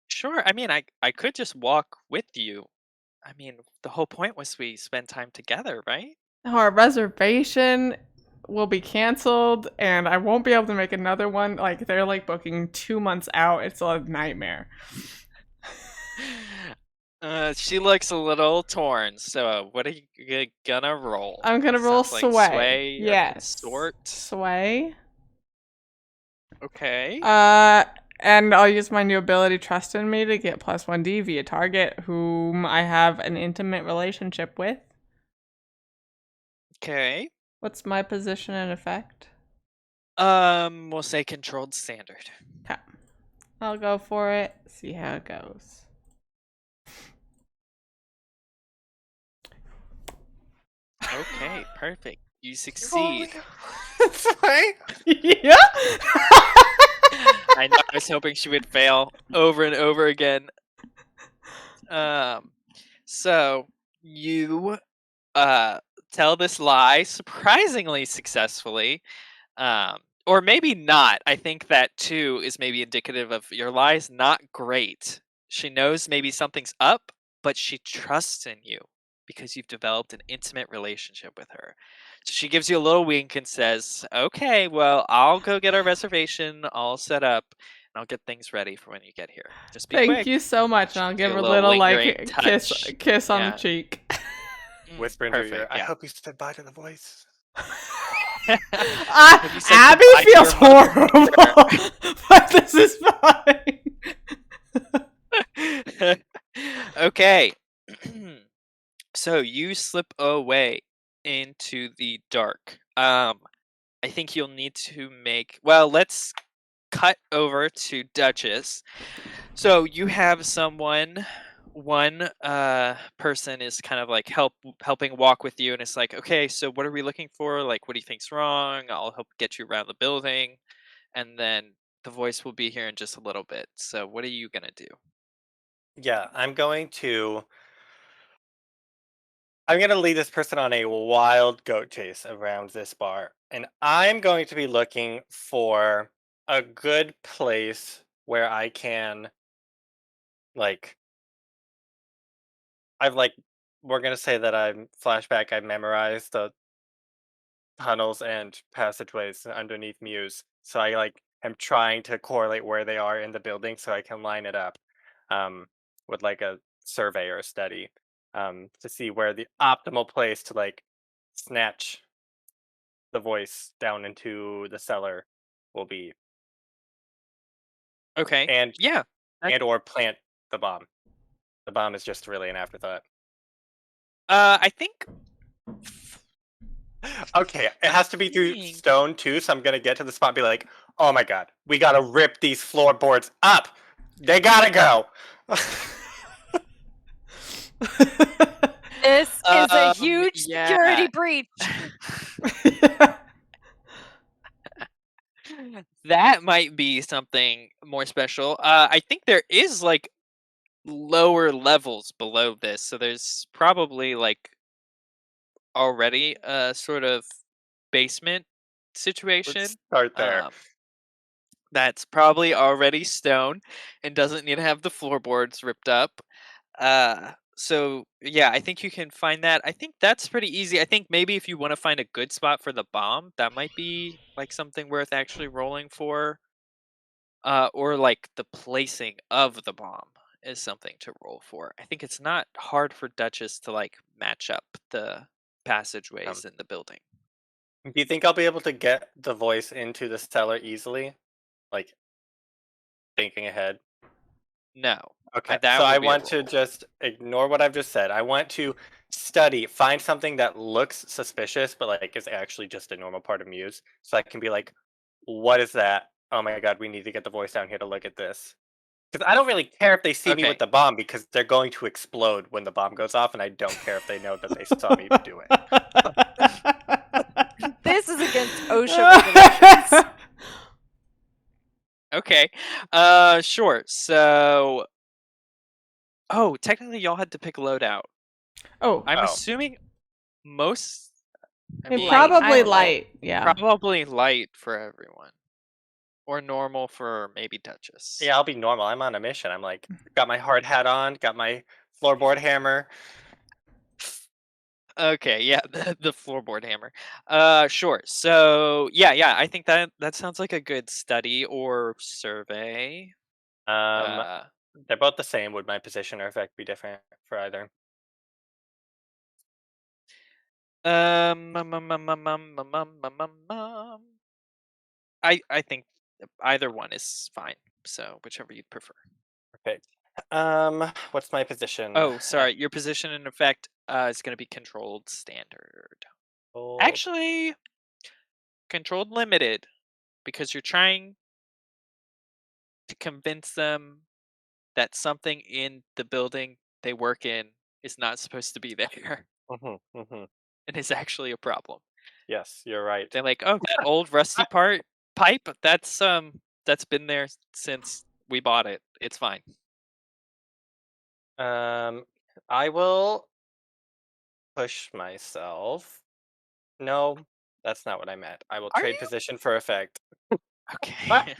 sure. I mean, I could just walk with you. I mean, the whole point was we spend time together, right? Our reservation will be canceled, and I won't be able to make another one. Like they're like booking 2 months out. It's a nightmare. She looks a little torn. So, what are you gonna roll? I'm gonna roll Sounds like sway. sway of some Yes, sort. sway. Okay. And I'll use my new ability, Trust in Me, to get +1D via target whom I have an intimate relationship with. Okay. What's my position and effect? We'll say controlled standard. Okay. I'll go for it. See how it goes. Okay, perfect. You succeed. Sorry. Yeah. I know. I was hoping she would fail over and over again. So you tell this lie surprisingly successfully. Or maybe not. I think that too is maybe indicative of your lie's not great. She knows maybe something's up, but she trusts in you because you've developed an intimate relationship with her. So she gives you a little wink and says, "Okay, well, I'll go get our reservation all set up, and I'll get things ready for when you get here. Just be Thank quick." you so much, and She I'll gives you give her a a little little lingering like touch. kiss on the Yeah. cheek. Whisper into her ear. Perfect. I Yeah. hope you said bye to the voice. Have you said Abby goodbye to feels your mother? horrible, but this is fine. Okay. So you slip away into the dark. I think you'll need to make. Well, let's cut over to Duchess. So you have someone. One person is kind of like helping walk with you, and it's like, okay, so what are we looking for? Like, what do you think's wrong? I'll help get you around the building. And then the voice will be here in just a little bit. So what are you gonna do? Yeah, I'm gonna lead this person on a wild goat chase around this bar, and I'm going to be looking for a good place where I can like I've like we're gonna say that I'm flashback. I memorized the tunnels and passageways underneath Muse, so I am trying to correlate where they are in the building so I can line it up, um, with like a survey or a study, to see where the optimal place to snatch the voice down into the cellar will be, Okay. and Yeah. That, or plant the bomb. The bomb is just really an afterthought. I think. Okay, it has to be through think- stone too, so I'm gonna get to the spot and be like, oh my god, we gotta rip these floorboards up. They gotta go. This is a huge yeah. security breach. That might be something more special. I think there is like lower levels below this, so there's probably like already a sort of basement Let's situation. start there. That's probably already stone and doesn't need to have the floorboards ripped up. So yeah, I think you can find that. I think that's pretty easy. I think maybe if you want to find a good spot for the bomb, that might be like something worth actually rolling for. Or like the placing of the bomb is something to roll for. I think it's not hard for Duchess to like match up the passageways in the building. Do you think I'll be able to get the voice into the cellar easily? Like thinking ahead. No. Okay, That so will I be a want to roll. just ignore what I've just said. I want to find something that looks suspicious, but like is actually just a normal part of Muse. So I can be like, what is that? Oh my god, we need to get the voice down here to look at this. Because I don't really care if they see me with Okay. the bomb because they're going to explode when the bomb goes off, and I don't care if they know that they saw me do it. This is against OSHA regulations. Okay. Sure. So technically y'all had to pick loadout. Oh, I'm Oh. assuming most I mean, Light. probably I- light. Yeah. probably light for everyone. Or normal for maybe Duchess. Yeah, I'll be normal. I'm on a mission. I'm like, got my hard hat on, got my floorboard hammer. Okay, yeah, the floorboard hammer. Sure. So yeah, I think that sounds like a good study or survey. Um, Uh, they're both the same. Would my position or effect be different for either? um, um, um, um, um, um, um, um, um, um, um. I think either one is fine. So whichever you'd prefer. Perfect. What's my position? Oh, sorry, your position in effect is going to be controlled standard. Oh, Actually, controlled limited because you're trying to convince them that something in the building they work in is not supposed to be there and is actually a problem. yes, you're right. They're like, "Oh, that old rusty pipe, that's been there since we bought it. It's fine." I will push myself. No, that's not what I meant. I will Are trade you? position for effect. Okay.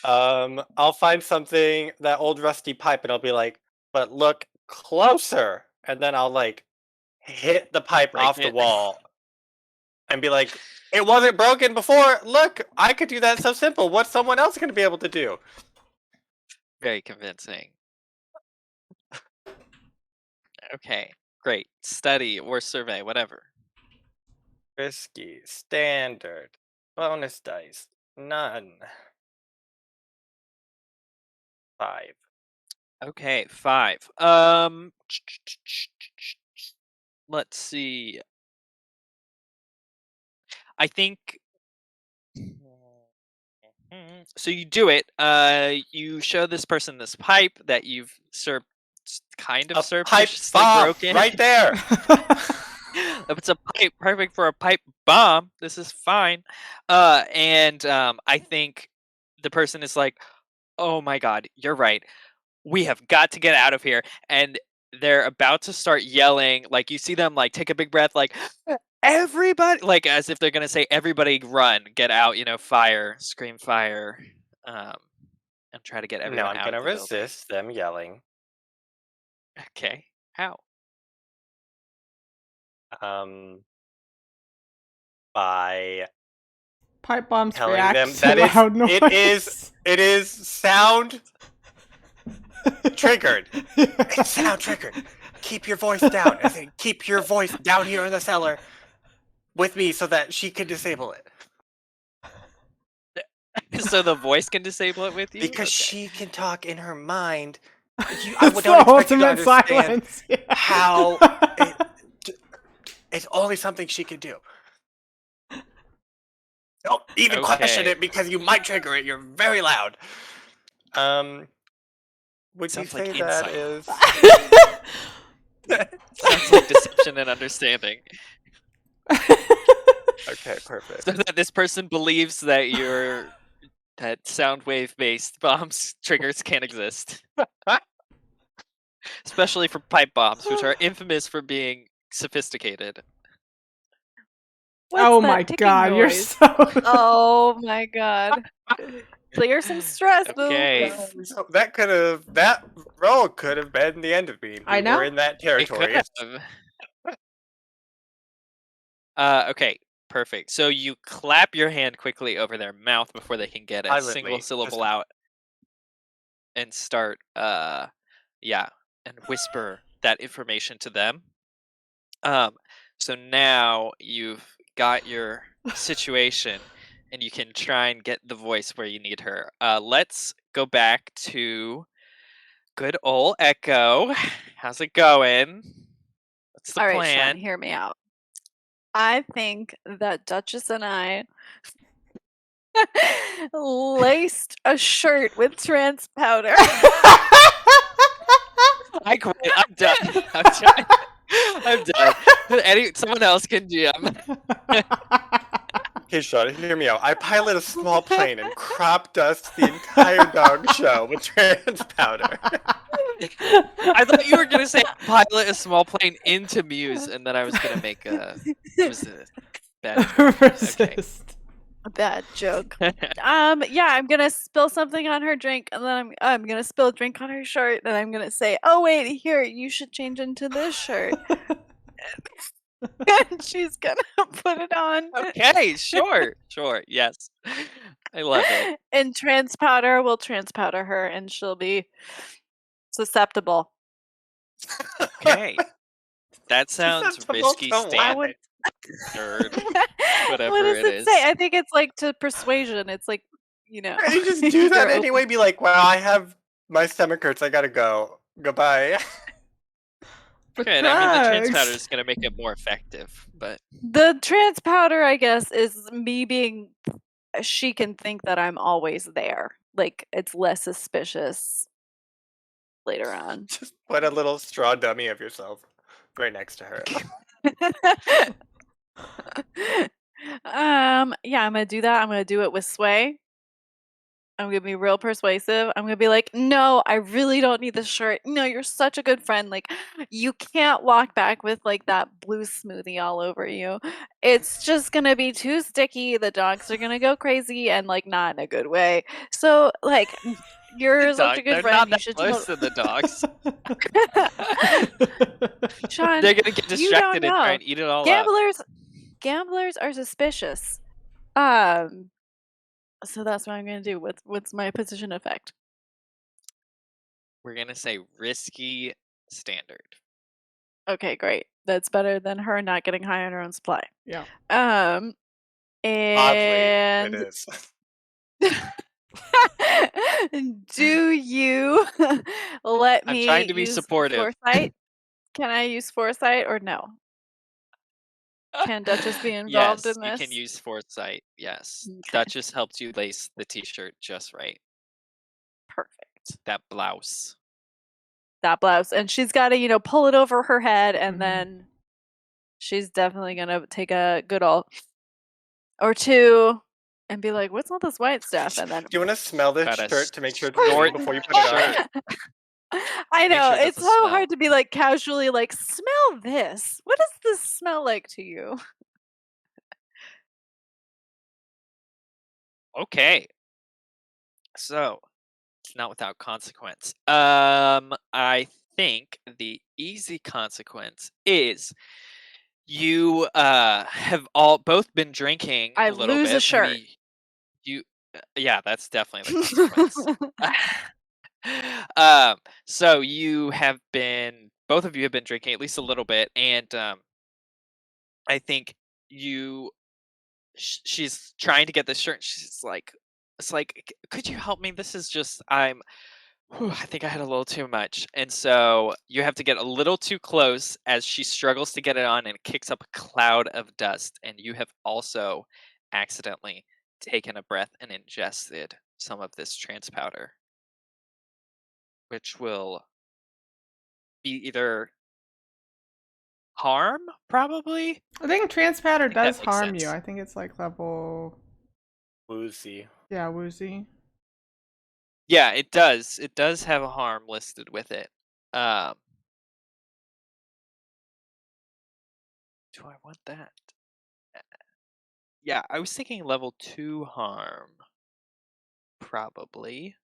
I'll find something, that old rusty pipe, and I'll be like, but look closer. And then I'll hit the pipe Break off the it. wall and be like, it wasn't broken before. Look, I could do that so simple. What's someone else going to be able to do? Very convincing. Okay, great. Study or survey, whatever. Risky, standard, bonus dice, none. 5. Okay, 5. Let's see. I think so you do it. You show this person this pipe that you've kind of A pipe surreptitiously bomb broken. right there. It's a pipe, perfect for a pipe bomb. This is fine. I think the person is like, "Oh my god, you're right. We have got to get out of here." And they're about to start yelling. Like you see them like take a big breath, like everybody, like as if they're gonna say, "Everybody, run, get out!" Fire, scream fire, um, and try to get No, everyone I'm out of gonna the building. resist them yelling. Okay, how? Um, by Pipe bombs telling react them to that loud noise. it is sound triggered. It's sound triggered. Keep your voice down. I think keep your voice down here in the cellar with me so that she can disable it. So the voice can disable it with you? Because Okay. she can talk in her mind. I It's don't the expect you to ultimate understand silence. Yeah. how it's only something she can do. Don't even question Okay. it because you might trigger it. You're very loud. Would you Sounds like say that insight. is? Sounds like deception and understanding. Okay, perfect. So that this person believes that that sound wave based bombs triggers can't exist. Especially for pipe bombs, which are infamous for being sophisticated. What's Oh that my ticking god, you're noise? so. Oh my god. Clear some stress, boo. Okay. So that roll could have been the end of me. I We know. were in that It territory. could have. Okay, perfect. So you clap your hand quickly over their mouth before they can get a Silently, single syllable just- out and start yeah, and whisper that information to them. So now you've got your situation and you can try and get the voice where you need her. Let's go back to good old Echo. How's it going? What's the All right, Sean, plan? hear me out. I think that Duchess and I laced a shirt with trans powder. I quit. I'm done. I'm done. I'm done. Someone else can GM. Okay, Sean, hear me out. I pilot a small plane and crop dust the entire dog show with trans powder. I thought you were gonna say pilot a small plane into Muse, and then I was gonna make a bad joke. Okay. Resist. A bad joke. Yeah, I'm gonna spill something on her drink, and then I'm gonna spill a drink on her shirt, and I'm gonna say, "Oh wait, here, you should change into this shirt." And she's gonna put it on. Okay, sure, yes. I love it. And trans powder will trans powder her, and she'll be susceptible. Okay. That sounds Susceptible risky to what? standard. Nerd, whatever What does it it is. say? I think it's like to persuasion. It's like, you know. You just do that you're open. anyway. Be like, well, I have my stomach hurts. I gotta go. Goodbye. Good. I mean, the trans drugs. powder is gonna make it more effective, but The trans powder, I guess, is me being. She can think that I'm always there. Like, it's less suspicious later on. Just put a little straw dummy of yourself right next to her. Yeah, I'm gonna do that. I'm gonna do it with sway. I'm gonna be real persuasive. I'm gonna be like, no, I really don't need this shirt. No, you're such a good friend. Like, you can't walk back with like that blue smoothie all over you. It's just gonna be too sticky. The dogs are gonna go crazy and like not in a good way. So, like, you're such a good they're friend. not You that should close to the dogs. Sean, They're gonna get you don't distracted and try know. and eat it all up. Gamblers are suspicious. So that's what I'm gonna do. What's my position effect? We're gonna say risky standard. Okay, great. That's better than her not getting high on her own supply. Yeah. Oddly, And it is. do you let I'm me trying to be use supportive. foresight? Can I use foresight or no? Can Duchess be involved Yes, in you this? can use foresight. Yes, Okay. Duchess helped you lace the T-shirt just right. Perfect. That blouse. That blouse, and she's got to pull it over her head, and Mhm. then she's definitely gonna take a good old or two and be like, "What's all this white stuff?" And then Do you want to smell this Gotta shirt to make sure it's snort clean before you put it on? shirt. I Make know sure it it's doesn't so smell. hard to be like casually like, "Smell this. What does this smell like to you?" Okay. So it's not without consequence. I think the easy consequence is you have all both been drinking I a little lose a bit. shirt. Maybe you yeah, that's definitely the consequence. So you have been both of you have been drinking at least a little bit, and I think you she's trying to get this shirt. And she's like, it's like, Could you help me? This is just I think I had a little too much." And so you have to get a little too close as she struggles to get it on and kicks up a cloud of dust. And you have also accidentally taken a breath and ingested some of this trance powder, which will be either harm, probably. I think trans powder I think that does makes harm you. sense. I think it's like level, Woozy. yeah, woozy. Yeah, it does. It does have a harm listed with it. Um, do I want that? Yeah, I was thinking level 2 harm, probably,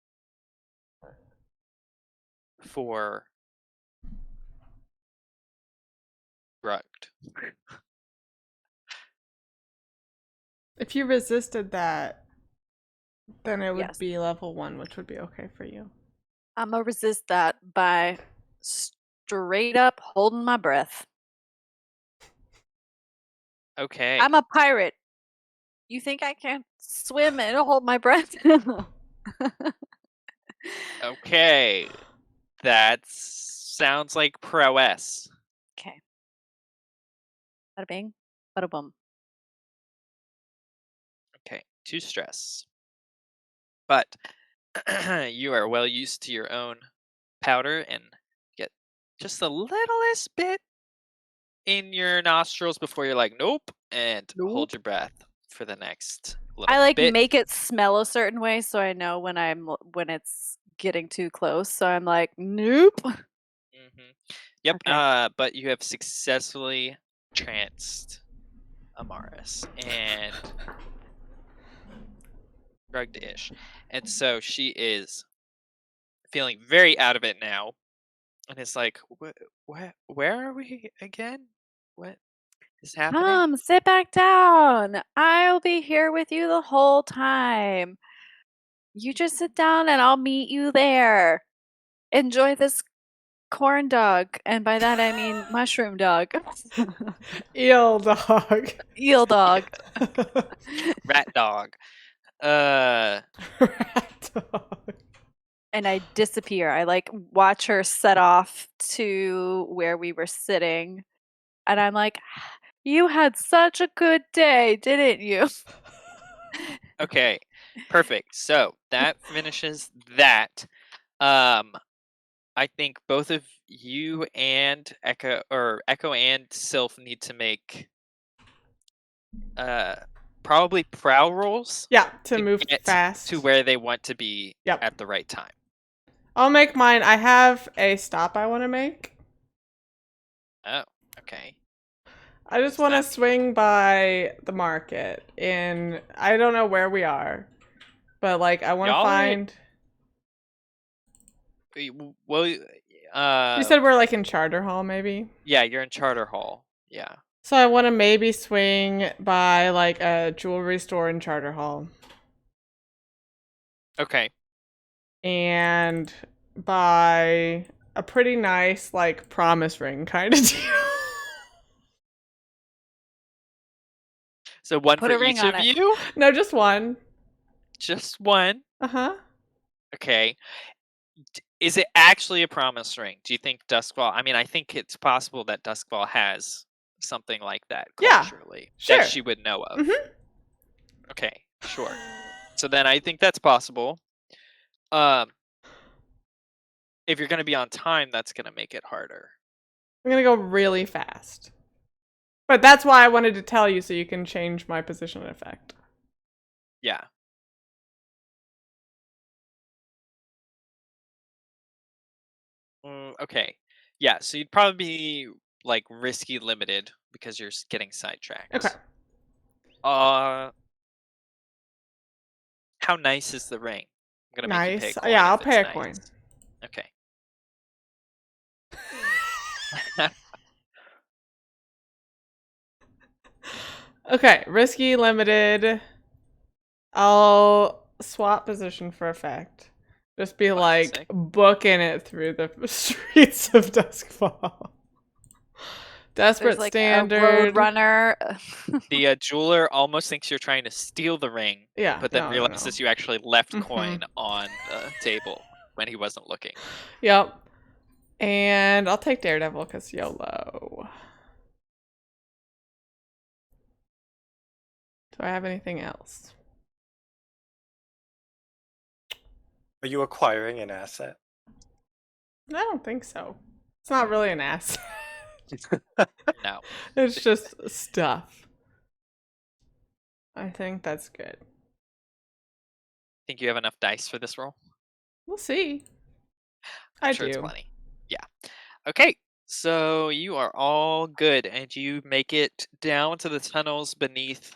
for drugged. If you resisted that, then it would Yes. be level 1, which would be okay for you. I'm gonna resist that by straight up holding my breath. Okay. I'm a pirate. You think I can't swim and hold my breath? Okay. That sounds like prowess. Okay. Bada bing, bada boom. Okay, 2 stress. But you are well used to your own powder and get just the littlest bit in your nostrils before you're like, nope, and hold Nope. your breath for the next little I like bit. make it smell a certain way so I know when it's getting too close. So I'm like, nope. Yep. Okay. But you have successfully tranced Amaris and drugged ish, and so she is feeling very out of it now, and it's like, what? Where are we again? What is happening? Come, sit back down. I'll be here with you the whole time. You just sit down and I'll meet you there. Enjoy this corn dog. And by that I mean mushroom dog. Eel dog. Eel dog. Rat dog. Uh. Rat dog. And I disappear. I like watch her set off to where we were sitting. And I'm like, you had such a good day, didn't you? Okay. Perfect. So that finishes that. Um. I think both of you and Echo and Sylph need to make uh probably prowl rolls Yeah, to move get fast. to where they want to be Yep. at the right time. I'll make mine. I have a stop I want to make. Oh, okay. I just Does want to that mean- swing by the market in, I don't know where we are, but like I want to Y'all are- find. Well, You said we're like in Charter Hall, maybe. yeah, you're in Charter Hall. Yeah. So I want to maybe swing by like a jewelry store in Charter Hall Okay. and buy a pretty nice like promise ring kind of deal. So one Put for a ring each on of it. you? No, just one. Just one. Uh-huh. Okay. Is it actually a promise ring? Do you think Doskvol? I mean, I think it's possible that Doskvol has something like that Yeah, culturally sure. that she would know of. Mhm. Okay, sure. So then I think that's possible. If you're going to be on time, that's going to make it harder. I'm gonna go really fast. But that's why I wanted to tell you so you can change my position effect. Yeah. Okay. Yeah, so you'd probably be like risky limited because you're getting Okay. sidetracked. Uh, how nice is the ring? I'm gonna make you pay a Nice. coin Yeah, I'll if pay it's a coin. nice. Okay. Okay, risky, limited. I'll swap position for effect. Just be like Classic. booking it through the streets of Doskvol. There's Desperate like a standard. road runner. The jeweler almost thinks you're trying to steal the ring, Yeah, but then no, no, no. realizes you actually left coin Mhm. on the table when he wasn't looking. Yep. And I'll take Daredevil because YOLO. Do I have anything else? Are you acquiring an asset? I don't think so. It's not really an asset. No. It's just stuff. I think that's good. Think you have enough dice for this roll? We'll see. I'm I sure it's do. plenty. Yeah. Okay. So you are all good, and you make it down to the tunnels beneath,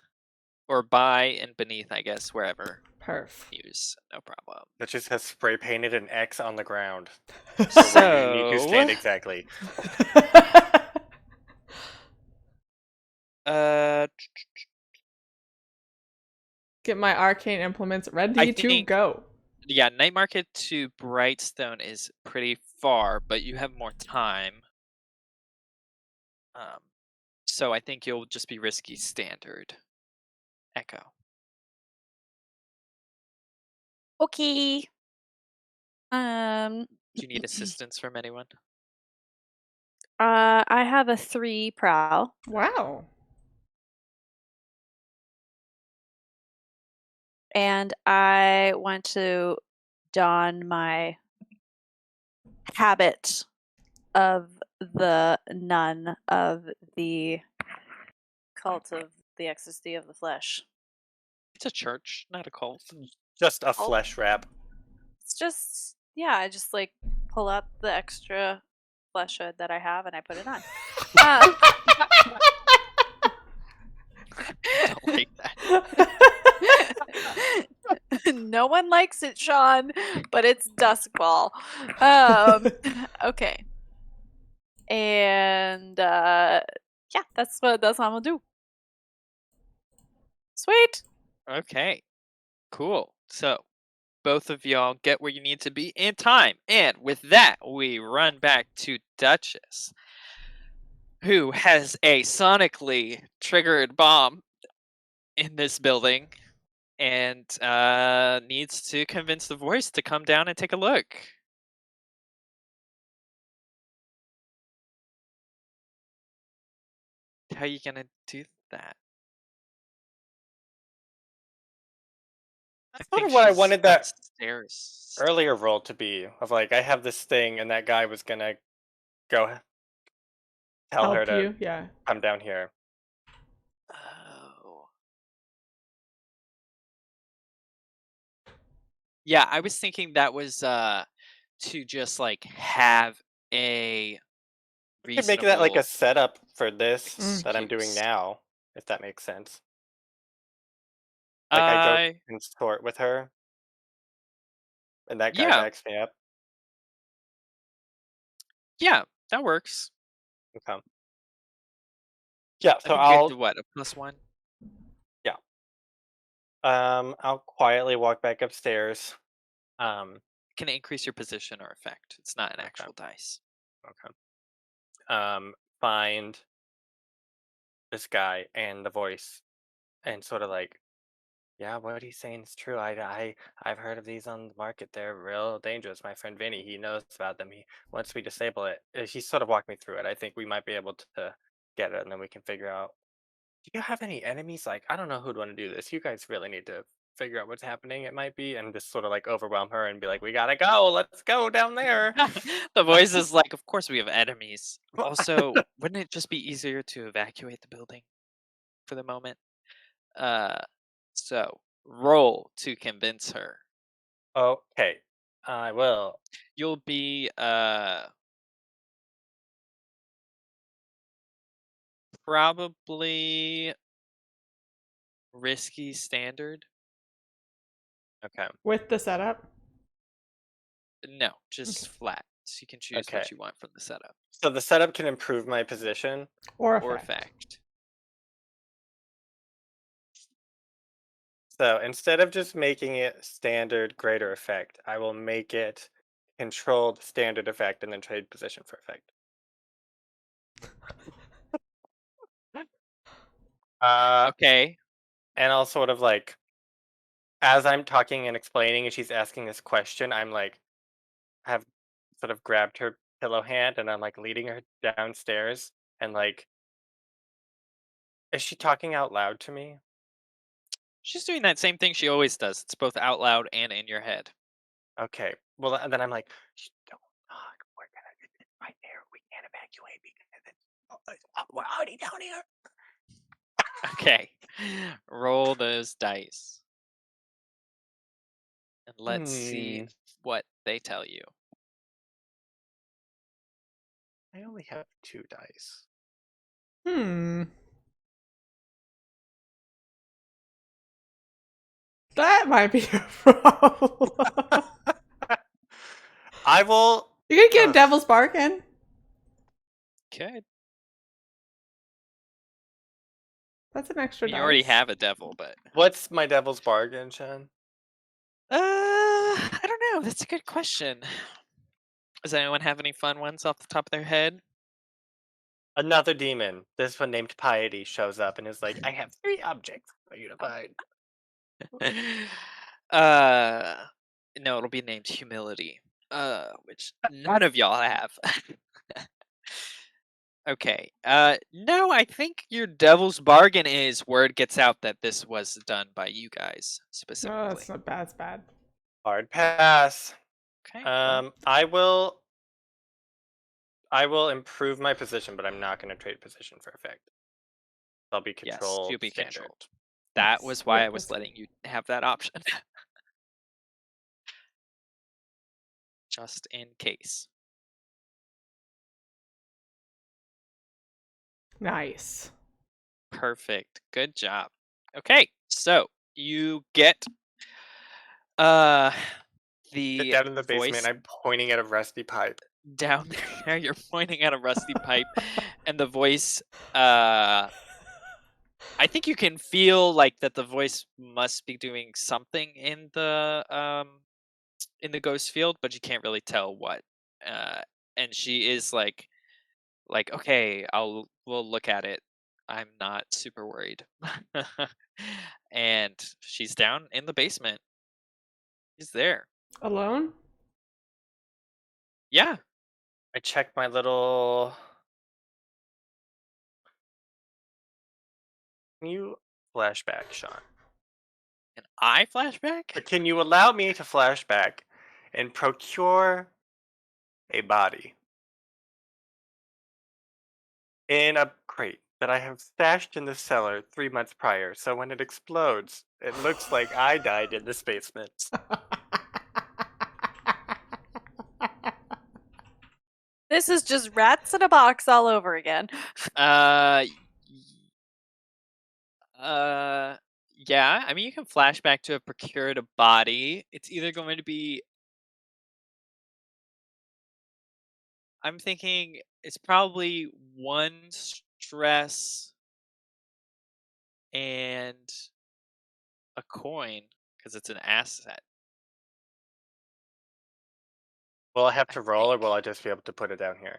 or by and beneath, I guess, wherever Perf. use. No problem. That just has spray painted an X on the ground. So where you need to stand So, exactly. uh, Get my arcane implements I ready to think go. yeah, Night Market to Brightstone is pretty far, but you have more time. Um, so I think you'll just be risky standard. Echo. Okay. Do you need assistance from anyone? I have a 3 prowl, Wow. and I want to don my habit of the nun of the cult of the ecstasy of the flesh. It's a church, not a cult. Just a Oh. flesh wrap. It's just, yeah, I just like pull out the extra flesh hood that I have and I put it on. I don't like that. No one likes it, Sean, but it's Doskvol. Okay. And yeah, that's what I'm gonna do. Sweet. Okay, cool. So both of y'all get where you need to be in time, and with that, we run back to Duchess, who has a sonically triggered bomb in this building and needs to convince the voice to come down and take a look. How you gonna do that? That's I sort think of what I she's wanted that upstairs. earlier role to be. Of like, I have this thing, and that guy was gonna go tell her Help to you? Yeah. come down here. Oh. Yeah, I was thinking that was to just like have a You could make that like a reasonable setup for this that I'm doing excuse. now, if that makes sense. Like I go consort with her, and that guy Yeah, backs me up. yeah, that works. Okay. Yeah, I so think you get to I'll what, a +1? yeah. I'll quietly walk back upstairs. Um, Can increase your position or effect. It's not an okay, actual dice. okay. Find this guy and the voice, and sort of like, yeah, what he's saying is true. I've heard of these on the market. They're real dangerous. My friend Vinny, he knows about them. He once we disable it, he sort of walked me through it. I think we might be able to get it, and then we can figure out. Do you have any enemies? Like, I don't know who'd want to do this. You guys really need to figure out what's happening, it might be, and just sort of like overwhelm her and be like, "We gotta go. Let's go down there." The voice is like, of course we have enemies. Also, wouldn't it just be easier to evacuate the building for the moment? Uh, so roll to convince her. Okay, I will. You'll be probably risky standard. Okay. With the setup? No, just flat. So you can choose Okay. what you want from the setup So the setup can improve my position. Or or effect. effect. So instead of just making it standard greater effect, I will make it controlled standard effect and then trade position for effect. Okay. And I'll sort of like, as I'm talking and explaining and she's asking this question, I'm like, have sort of grabbed her pillow hand and I'm like leading her downstairs and like, is she talking out loud to me? She's doing that same thing she always does. It's both out loud and in your head. Okay. Well, and then I'm like, "Shh, don't talk. We're gonna it's right there. We can't evacuate because we're already down here." Okay. Roll those dice. And let's see Hmm. what they tell you. I only have 2 dice. Hmm. That might be a problem. I will. You could get Ugh. Devil's Bargain. Okay. That's an extra You dice. already have a devil, but What's my devil's bargain, Shen? I don't know. That's a good question. Does anyone have any fun ones off the top of their head? Another demon, this one named Piety, shows up and is like, "I have 3 objects for you to find." uh no, it'll be named humility. Which none of y'all have. Okay. No, I think your devil's bargain is word gets out that this was done by you guys No, specifically. that's not bad. That's bad. Hard pass. Okay. Well, I will improve my position, but I'm not going to trade position for effect. I'll be yes, you'll controlled be standard. controlled. That Nice. was why With I was the letting you have that option. Just in case. Nice. Perfect. Good job. Okay, so you get uh Sit the down in the basement. voice I'm pointing at a rusty pipe. down there. You're pointing at a rusty pipe, and the voice I think you can feel like that the voice must be doing something in the ghost field, but you can't really tell what. Uh and she is like, okay, we'll look at it. I'm not super worried. And she's down in the basement. She's there. Alone? Yeah. I check my little. Can you flashback, Sean? An eye flashback? Or can you allow me to flashback and procure a body in a crate that I have stashed in the cellar 3 months prior? So when it explodes, it looks like I died in this basement. This is just rats in a box all over again. Uh, yeah. I mean, you can flashback to have procured a body. It's either going to be. I'm thinking it's probably one stress and a coin because it's an asset. Will I have I to roll, or think. will I just be able to put it down here?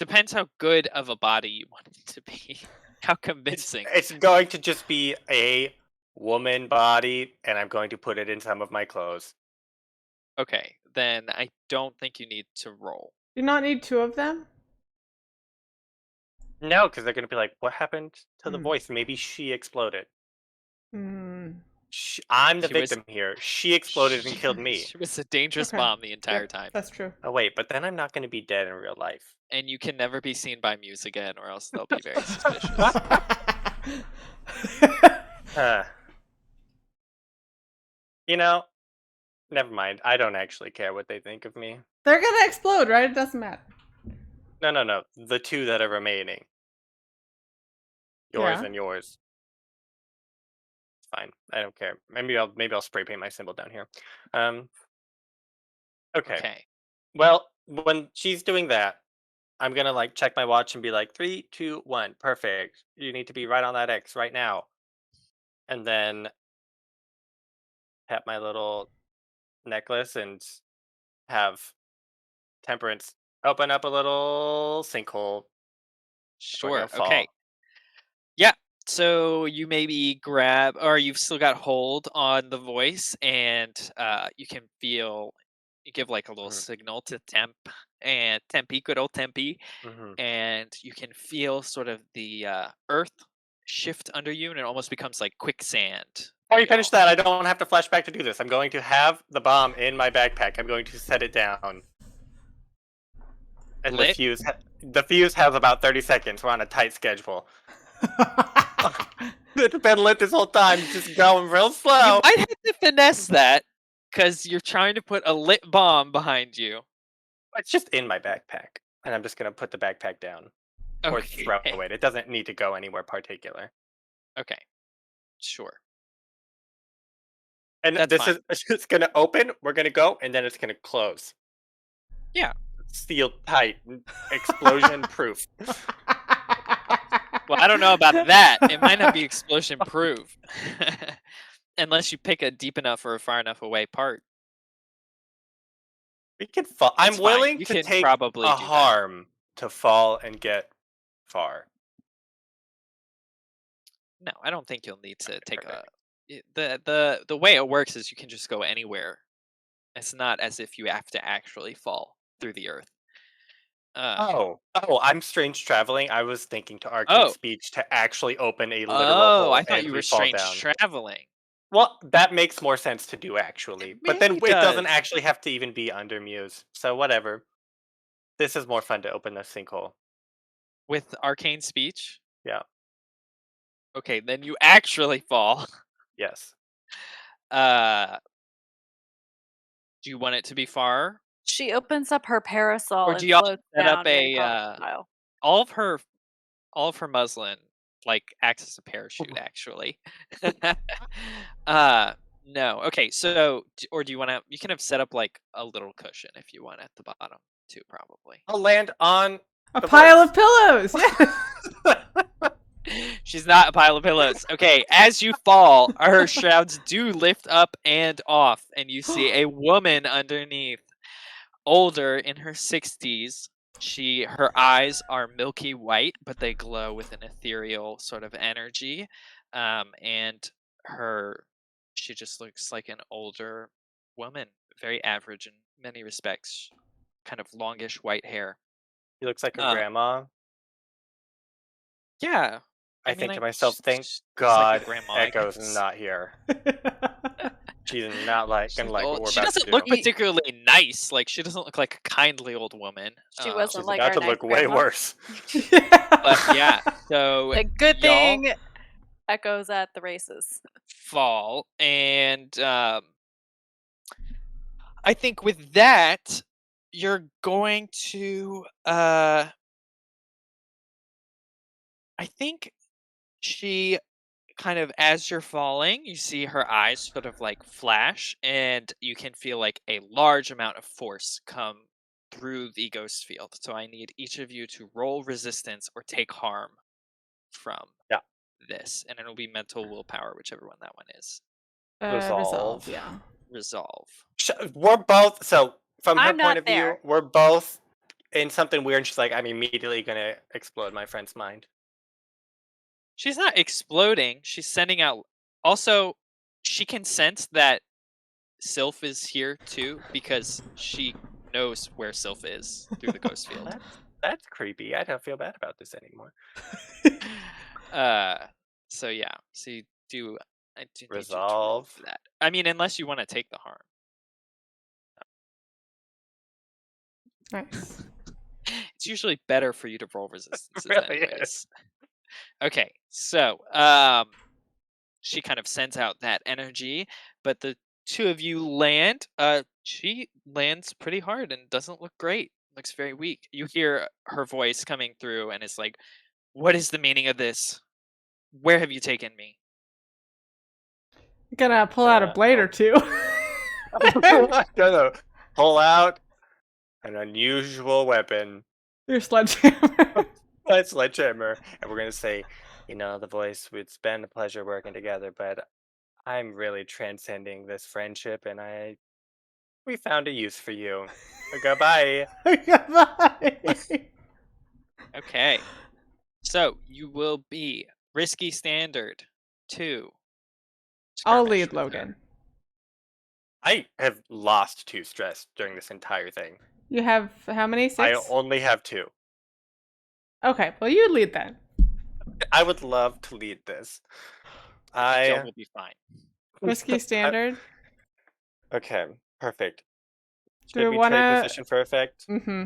Depends how good of a body you want it to be. How convincing. It's going to just be a woman body, and I'm going to put it in some of my clothes. Okay, then I don't think you need to roll. Do you not need 2 of them? No, because they're gonna be like, "What happened to the Hmm. voice? Maybe she exploded." Mm. I'm the She was victim here. She exploded and killed me. she was a dangerous Okay. bomb the entire Yep, time. that's true. Oh wait, but then I'm not gonna be dead in real life. And you can never be seen by Muse again, or else they'll be very suspicious. Huh. You know, never mind. I don't actually care what they think of me. They're gonna explode, right? It doesn't matter. No. The two that are remaining. Yours Yeah. and yours. It's fine. I don't care. Maybe I'll spray paint my symbol down here. Um. Okay. Okay. Well, when she's doing that, I'm gonna like check my watch and be like, 3, 2, 1, perfect. You need to be right on that X right now. And then tap my little necklace and have Temperance open up a little sinkhole. We're gonna Sure. Okay. fall. Yeah. So you maybe grab, or you've still got hold on the voice, and you can feel. You give like a little Mhm, signal to Tempe, good old Tempe, mhm. and you can feel sort of the earth shift under you, and it almost becomes like quicksand. Before you finish Feel that, I don't have to flash back to do this. I'm going to have the bomb in my backpack. I'm going to set it down, and lit. the fuse has about 30 seconds. We're on a tight schedule. It's been lit this whole time. It's just going real You slow. might have to finesse that because you're trying to put a lit bomb behind you. It's just in my backpack, and I'm just gonna put the backpack down or Okay. throw it. It doesn't need to go anywhere particular. Okay. Sure. And That's this fine. is it's just gonna open. We're gonna go, and then it's gonna close. Yeah. Sealed tight, explosion proof. Well, I don't know about that. It might not be explosion proof. Unless you pick a deep enough or a far enough away part. We can fall. I'm It's fine. willing You to can take probably a do that. harm to fall and get far. No, I don't think you'll need to take a Perfect. the way it works is you can just go anywhere. It's not as if you have to actually fall through the earth. Uh I'm strange traveling. I was thinking to arcane oh. speech to actually open a literal Oh, hole I thought and you we were fall strange down. traveling. Well, that makes more sense to do It actually, but then maybe it doesn't does. actually have to even be under Muse. So whatever. This is more fun to open the sinkhole. With arcane speech. Yeah. Okay, then you actually fall. Yes. Uh do you want it to be far? She opens up her parasol Or do and you also floats set up down Harry a Potter style. all of her muslin like acts as a parachute actually. uh no. Okay, so or do you want to you can have set up like a little cushion if you want at the bottom too probably. I'll land on A the pile voice. of pillows. She's not a pile of pillows. Okay, as you fall, her shrouds do lift up and off, and you see a woman underneath, older in her 60s. Her eyes are milky white, but they glow with an ethereal sort of energy. And her she just looks like an older woman, very average in many respects, kind of longish white hair. He looks like a Um, grandma. yeah, I I mean, think to I myself, thank she looks like a God grandma, I Echo's guess. not here. She's not like She's gonna like what old. we're She about to doesn't look do. Ye particularly nice. Like she doesn't look like a kindly old woman. She wasn't She's like about our to nice look way grandma. worse. But yeah, so The good y'all thing Echo's at the races. fall, and I think with that, you're going to. I think she kind of as you're falling, you see her eyes sort of like flash, and you can feel like a large amount of force come through the ghost field. So I need each of you to roll resistance or take harm from Yeah. this, and it'll be mental willpower, whichever one that one is. Resolve, Resolve. yeah. Resolve. We're both so from her I'm point not of view, there. we're both in something weird. And she's like, I'm immediately gonna explode my friend's mind. She's not exploding. She's sending out. Also, she can sense that Sylph is here too because she knows where Sylph is through the ghost field. What? That's creepy. I don't feel bad about this anymore. So yeah. So you do. I do need you to roll Resolve. for that. I mean, unless you want to take the harm. Nice. It's usually better for you to roll resistances Really is. anyways. Okay, so she kind of sends out that energy, but the two of you land. She lands pretty hard and doesn't look great. Looks very weak. You hear her voice coming through, and it's like, "What is the meaning of this? Where have you taken me?" Gonna pull out a blade or two. Gonna pull out an unusual weapon, Your sledgehammer. a sledgehammer, and we're gonna say, the voice. It's been a pleasure working together, but I'm really transcending this friendship, and we found a use for you. Goodbye. Goodbye. Okay, so you will be risky standard 2. I'll skirmish lead with her. Logan. I have lost 2 stress during this entire thing. You have how many? 6? I only have 2. Okay, well you lead then. I would love to lead this. Joe will be fine. Risky standard. Okay, perfect. Do Should we we trade wanna? position for effect? Mm-hmm.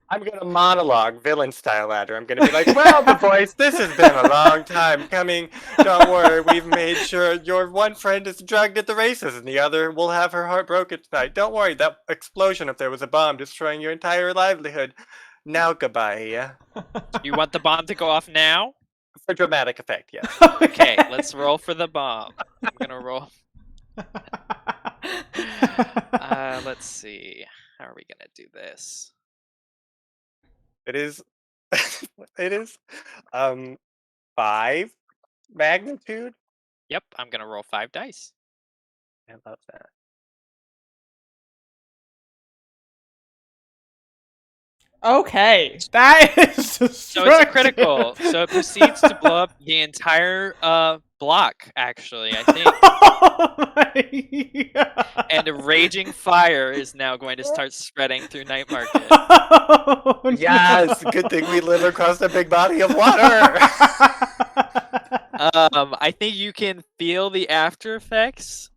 I'm gonna monologue villain style at her. I'm gonna be like, "Well, the voice, this has been a long time coming. Don't worry, we've made sure your one friend is drugged at the races, and the other will have her heart broken tonight. Don't worry, that explosion if there was a bomb destroying your entire livelihood. Now goodbye." You want the bomb to go off now? For dramatic effect, yes. Okay, let's roll for the bomb. I'm gonna roll. Let's see. How are we gonna do this? It is it is 5 magnitude. Yep, I'm gonna roll 5 dice. I love that. Okay, that is So it's a destructive. critical. So it proceeds to blow up the entire block, actually, I think. Oh my God. And a raging fire is now going to start spreading through Night Market. Oh, Yes, no. good thing we live across a big body of water. I think you can feel the after effects.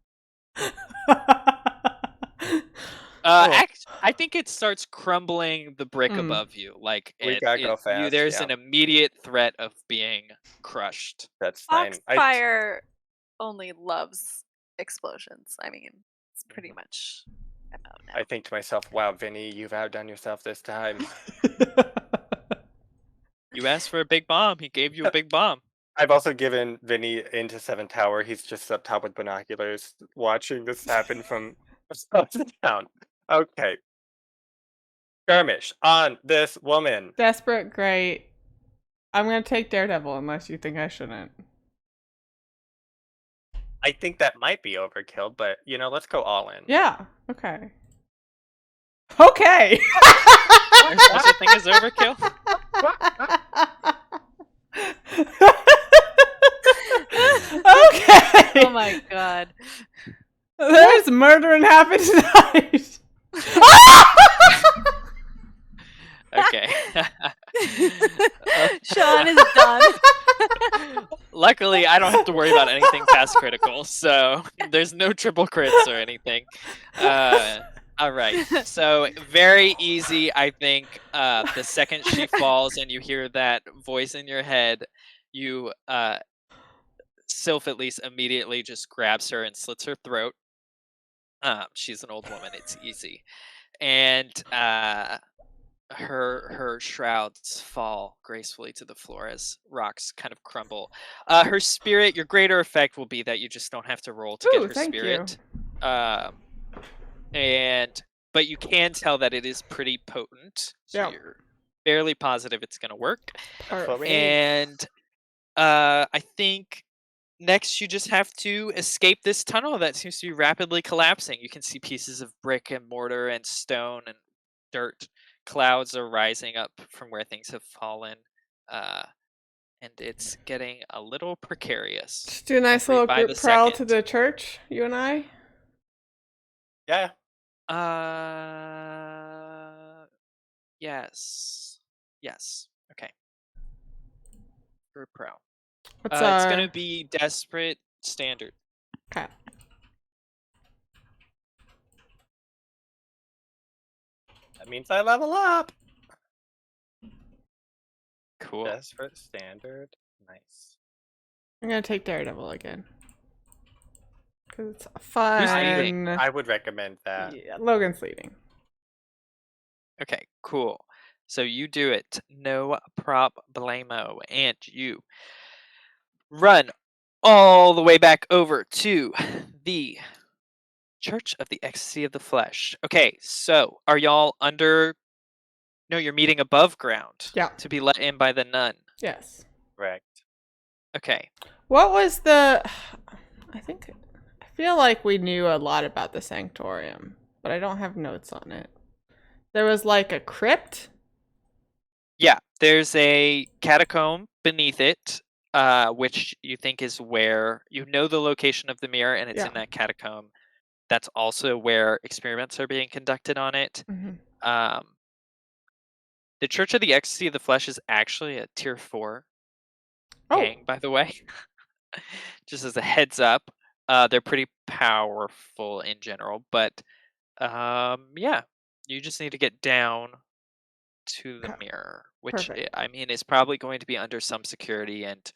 I think it starts crumbling the brick above you. Like We gotta go fast, there's yeah. an immediate threat of being crushed. That's fine. Foxfire only loves explosions. I mean, it's pretty much about now. I think to myself, wow, Vinny, you've outdone yourself this time. You asked for a big bomb. He gave you a big bomb. I've also given Vinny into 7 Tower. He's just up top with binoculars watching this happen from across the town. Okay. Skirmish on this woman. Desperate, great. I'm gonna take Daredevil unless you think I shouldn't. I think that might be overkill, but let's go all in. Yeah. Okay. Okay. There's such a thing as overkill. Okay. Oh my God. There's murdering happened tonight. Okay. Sean is done. Luckily, I don't have to worry about anything past critical, so there's no triple crits or anything. All right, so very easy, I think. The second she falls and you hear that voice in your head, you Sylph at least immediately just grabs her and slits her throat. She's an old woman; it's easy, and her shrouds fall gracefully to the floor as rocks kind of crumble. Her spirit, your greater effect will be that you just don't have to roll to get Ooh, her thank spirit. But you can tell that it is pretty potent. So Yep. you're fairly positive it's gonna work. Perfect. And I think next you just have to escape this tunnel that seems to be rapidly collapsing. You can see pieces of brick and mortar and stone and dirt. Clouds are rising up from where things have fallen, and it's getting a little precarious. Just do a nice Every little by group the prowl to second. the church, you and I. Yeah. Yes. Yes. Okay. For pro. What's It's gonna our be desperate standard. okay? That means I level up. Cool. Desperate standard. Nice. I'm gonna take Daredevil again because it's Who's leading? fun. I would recommend that. Yeah, Logan's leading. Okay, cool. So you do it. No problemo. And you run all the way back over to the Church of the Ecstasy of the Flesh. Okay, so are y'all under? No, you're meeting above ground Yeah. to be let in by the nun. Yes. Correct. Okay. What was the? I feel like we knew a lot about the Sanctorium, but I don't have notes on it. There was like a crypt. Yeah, there's a catacomb beneath it, which you think is where you know the location of the mirror, and it's Yeah. in that catacomb. That's also where experiments are being conducted on it. Mm-hmm. The Church of the Ecstasy of the Flesh is actually a tier 4 Oh, gang, by the way. Just as a heads up, they're pretty powerful in general, but yeah, you just need to get down to the okay. mirror, which Perfect. I mean is probably going to be under some security, and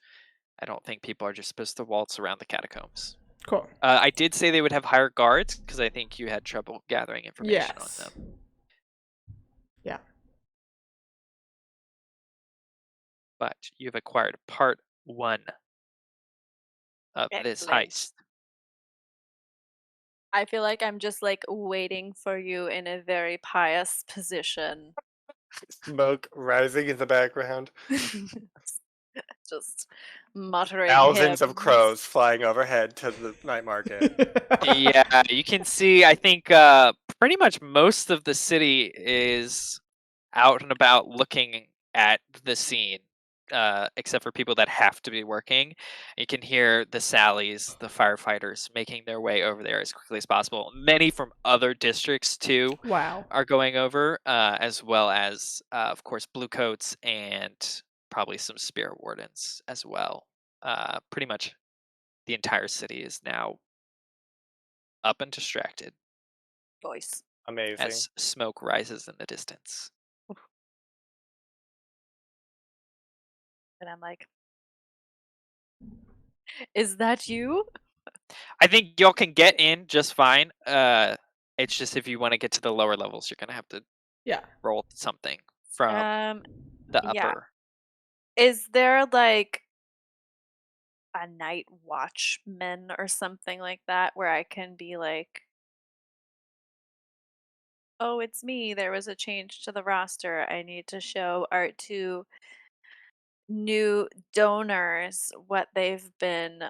I don't think people are just supposed to waltz around the catacombs. Cool. I did say they would have higher guards because I think you had trouble gathering information on Yes. them. Yeah. But you've acquired part 1 of this Excellent. heist. I feel like I'm just like waiting for you in a very pious position. Smoke rising in the background. Just muttering Thousands of hymns. crows flying overhead to the night market. Yeah, you can see, I think pretty much most of the city is out and about looking at the scene, except for people that have to be working. You can hear the Sallies, the firefighters, making their way over there as quickly as possible. Many from other districts, too, Wow. are going over, as well as, of course, Bluecoats and probably some Spirit Wardens as well. Pretty much the entire city is now up and distracted Voice. Amazing. as smoke rises in the distance. And I'm like, is that you? I think y'all can get in just fine. It's just if you want to get to the lower levels, you're gonna have to Yeah. roll something from the Yeah. upper. Is there like a night watchman or something like that where I can be like, oh, it's me. There was a change to the roster. I need to show art to new donors what they've been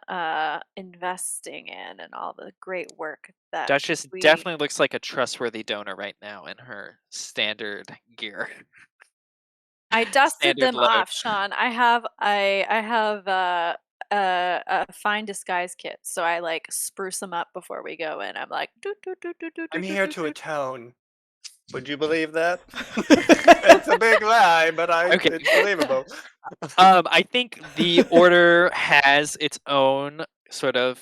investing in and all the great work that Duchess we definitely looks like a trustworthy donor right now in her standard gear. I dusted Standard them load. off, Sean. I have a fine disguise kit, so I like spruce them up before we go in. I'm like, "Doot, doot, doot, doot, doot, I'm doot, here doot, to doot." atone. Would you believe that? It's a big lie, but Okay. it's believable. I think the order has its own sort of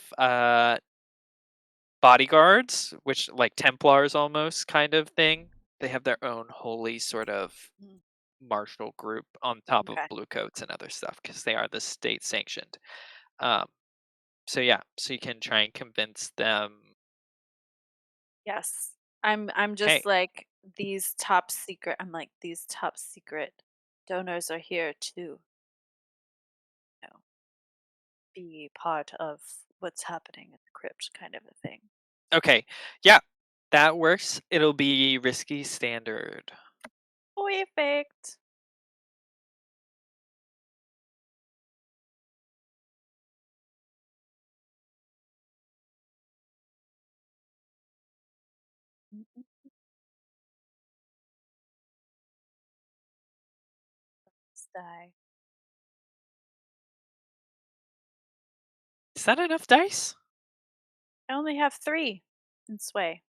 bodyguards, which like Templars almost kind of thing. They have their own holy sort of Mm, martial group on top of okay. Bluecoats and other stuff because they are the state sanctioned. Um, so yeah, so you can try and convince them. Yes. I'm Hey, just like these top secret. I'm like these top secret donors are here to, be part of what's happening in the crypt, kind of a thing. okay, yeah, that works. It'll be risky standard. Perfect. Mm-mm. Let's die. Is that enough dice? I only have 3 in sway.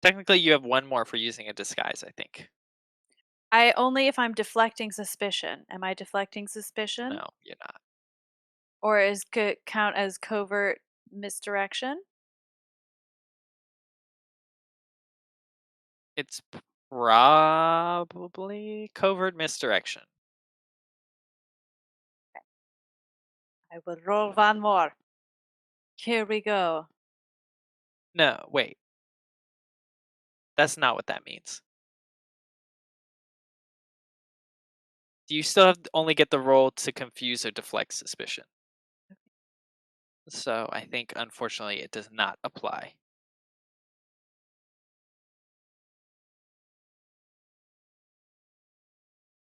Technically, you have one more for using a disguise, I think. Only if I'm deflecting suspicion. Am I deflecting suspicion? No, you're not. Or is count as covert misdirection? It's probably covert misdirection. I will roll one more. Here we go. No, wait. That's not what that means. Do you still have only get the roll to confuse or deflect suspicion? So I think, unfortunately, it does not apply.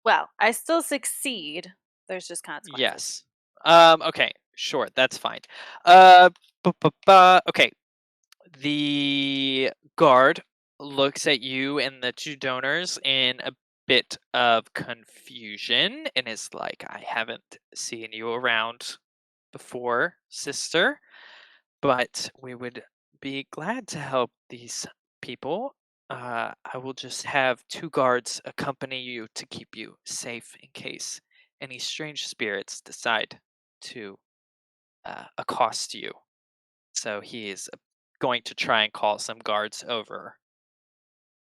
Well, I still succeed. There's just consequences. Yes. Okay, sure, that's fine. Okay. The guard looks at you and the two donors in a bit of confusion and is like, I haven't seen you around before, sister, but we would be glad to help these people. I will just have two guards accompany you to keep you safe in case any strange spirits decide to accost you. So he is going to try and call some guards over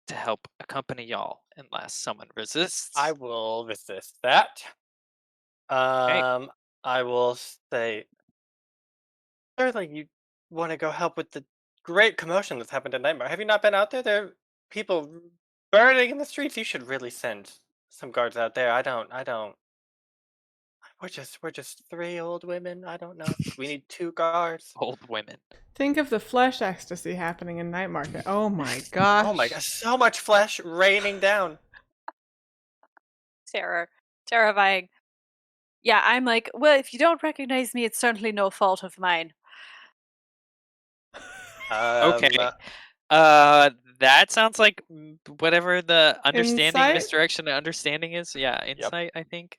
to help accompany y'all unless someone resists. I will resist that. Okay. I will say, certainly you want to go help with the great commotion that's happened in Nightmare. Have you not been out there? There are people burning in the streets. You should really send some guards out there. I don't. We're just three old women. I don't know. We need two guards. Old women. Think of the flesh ecstasy happening in Night Market. Oh my Oh gosh. my gosh, so much flesh raining down. Terror. Terrifying. Yeah, I'm like, well, if you don't recognize me, it's certainly no fault of mine. Okay. Um, That sounds like whatever the understanding, Insight? misdirection, and understanding is. Yeah, Yep. insight, I think.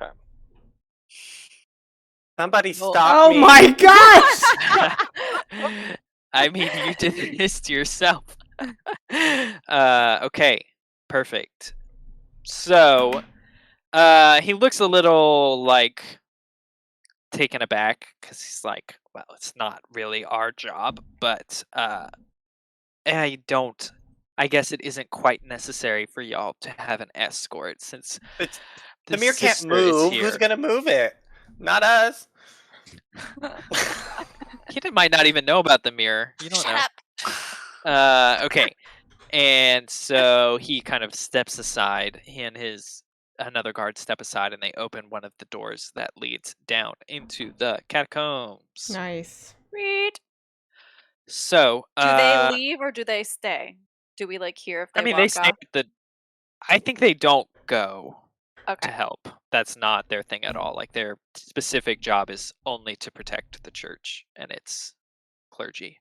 Okay. Somebody Well, stop Oh me. my gosh! I mean, you did this to yourself. Okay, perfect. So, he looks a little like taken aback because he's like, well, it's not really our job, but I guess it isn't quite necessary for y'all to have an escort since It's, the the mirror can't sister is move. here. Who's gonna move it? Not us. Kid might not even know about the mirror. You don't Shut know. up. Okay. And so he kind of steps aside. He and another guard step aside and they open one of the doors that leads down into the catacombs. Nice. Read. So, Do they leave or do they stay? Do we like hear if they I mean, walk they stay off? at the. I think they don't go to Okay. help. That's not their thing at all. Like their specific job is only to protect the church and its clergy.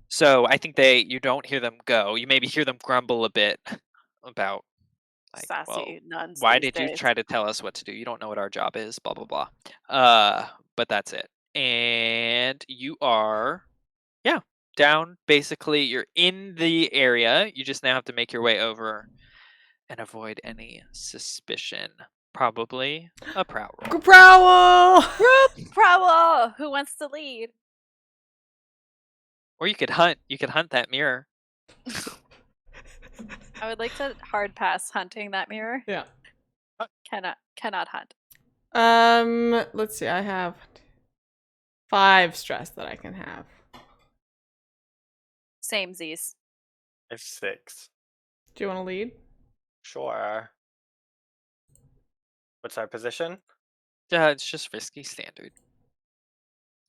So I think you don't hear them go. You maybe hear them grumble a bit about like, well, Sassy nuns. why these did you days. try to tell us what to do? You don't know what our job is, blah blah blah. But that's it. And you are, yeah, down. Basically, you're in the area. You just now have to make your way over and avoid any suspicion. Probably a prowler. Growl! Group prowl. Who wants to lead? Or you could hunt. You could hunt that mirror. I would like to hard pass hunting that mirror. Yeah. Cannot hunt. Let's see. I have 5 stress that I can have. Same Z's. I have 6. Do you want to lead? Sure. What's our position? It's just risky standard.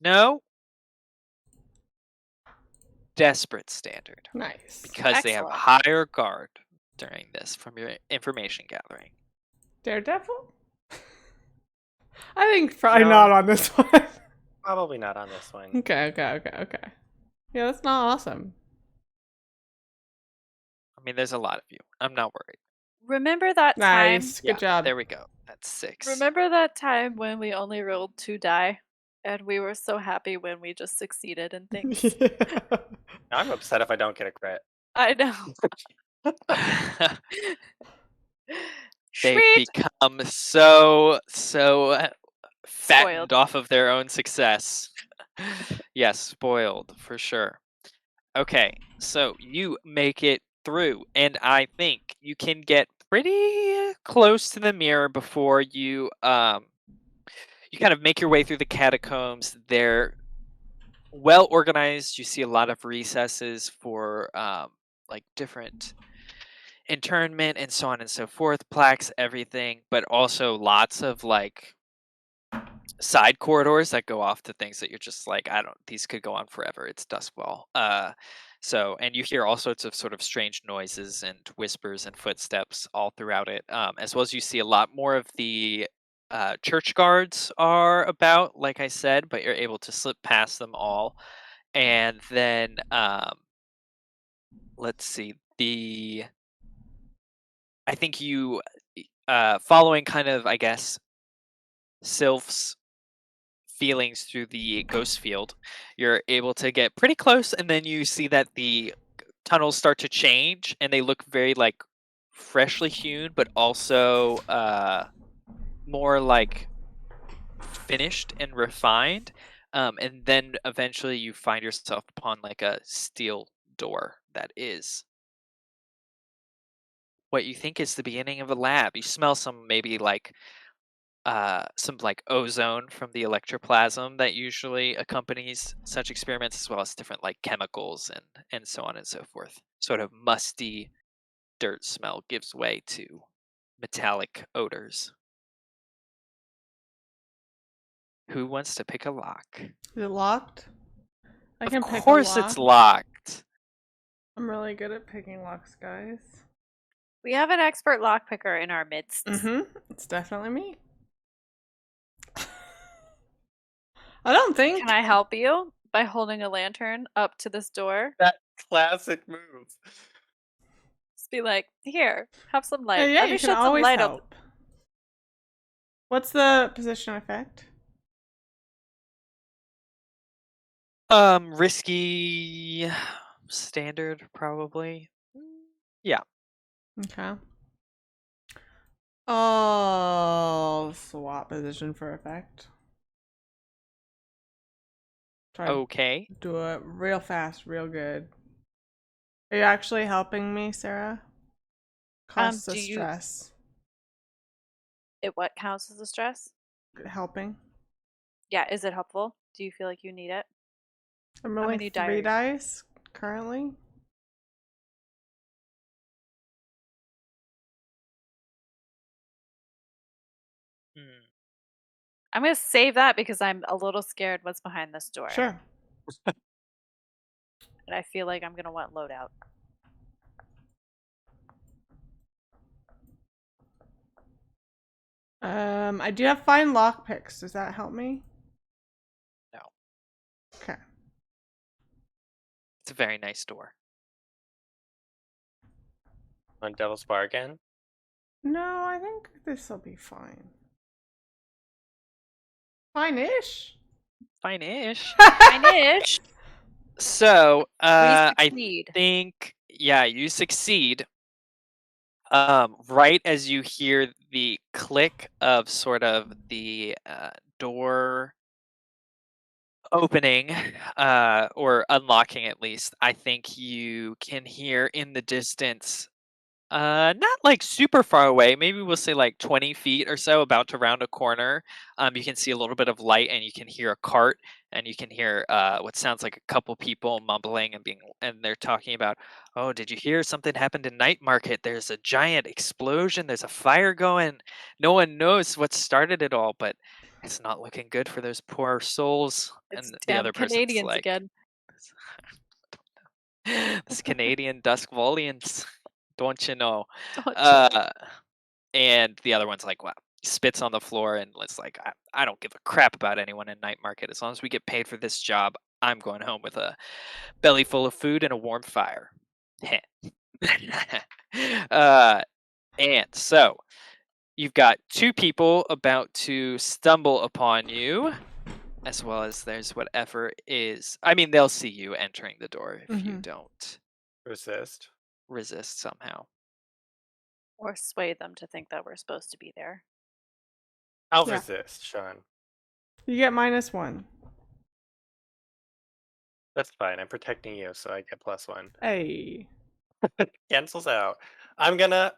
No. Desperate standard. Nice. Because they have Excellent. higher guard during this from your information gathering. Daredevil? I think probably No. not on this one. Probably not on this one. Okay. Yeah, that's not awesome. I mean, there's a lot of you. I'm not worried. Remember that time? Nice. Good job. There we go. That's 6. Remember that time when we only rolled 2 die And we were so happy when we just succeeded in things. I'm upset if I don't get a crit. I know. They've Sweet. become so fattened Spoiled. off of their own success. Yes, spoiled for sure. Okay, so you make it through, and I think you can get pretty close to the mirror before you you kind of make your way through the catacombs. They're well organized. You see a lot of recesses for like different internment and so on and so forth, plaques, everything, but also lots of like side corridors that go off to things that you're just like, I don't, these could go on forever. It's Doskvol. So, and you hear all sorts of sort of strange noises and whispers and footsteps all throughout it, as well as you see a lot more of the church guards are about, like I said, but you're able to slip past them all. And then, let's see, I think you, following kind of, I guess, Sylph's feelings through the ghost field, you're able to get pretty close, and then you see that the tunnels start to change, and they look very like freshly hewn, but also more like finished and refined. And then eventually you find yourself upon like a steel door that is what you think is the beginning of a lab. You smell some maybe like some like ozone from the electroplasm that usually accompanies such experiments, as well as different like chemicals and so on and so forth. Sort of musty dirt smell gives way to metallic odors. Who wants to pick a lock? Is it locked? I can Of pick a course it's lock. locked. I'm really good at picking locks, guys. We have an expert lockpicker in our midst. It's definitely me. I don't think. Can I help you by holding a lantern up to this door? That classic move. Just be like, here, have some light. Yeah, Let me you can shed some always light help. What's the position effect? Risky standard probably. Yeah. Okay. Oh, swap position for effect. Try to Okay. do it real fast, real good. Are you actually helping me, Sarah? Costs of stress. What counts as a stress? Helping. Yeah, is it helpful? Do you feel like you need it? I'm How rolling many 3 dice? dice currently. I'm gonna save that because I'm a little scared what's behind this door. Sure. And I feel like I'm gonna want loadout. I do have fine lockpicks. Does that help me? No. Okay. It's a very nice door. On Devil's Bargain? No, I think this will be fine. Fine-ish. Fine-ish. Fine-ish. So, We I succeed. think, yeah, you succeed. Right as you hear the click of sort of the door opening, or unlocking at least, I think you can hear in the distance, not like super far away, maybe we'll say like 20 feet or so, about to round a corner. You can see a little bit of light, and you can hear a cart, and you can hear what sounds like a couple people mumbling and they're talking about, oh, did you hear something happened in Night Market? There's a giant explosion, there's a fire going. No one knows what started it all, but it's not looking good for those poor souls. It's And the damn other person's Canadians like, again. this Canadian Doskvolians, don't you know? Don't you? And the other one's like, wow, spits on the floor and it's like, I don't give a crap about anyone in Night Market. As long as we get paid for this job, I'm going home with a belly full of food and a warm fire. And so you've got two people about to stumble upon you. as well as there's whatever is. I mean, they'll see you entering the door if you Mhm. don't Resist. resist somehow. Or sway them to think that we're supposed to be there. I'll Yeah. resist, Sean. You get -1. That's fine. I'm protecting you, so I get +1. Hey. Cancels out. I'm gonna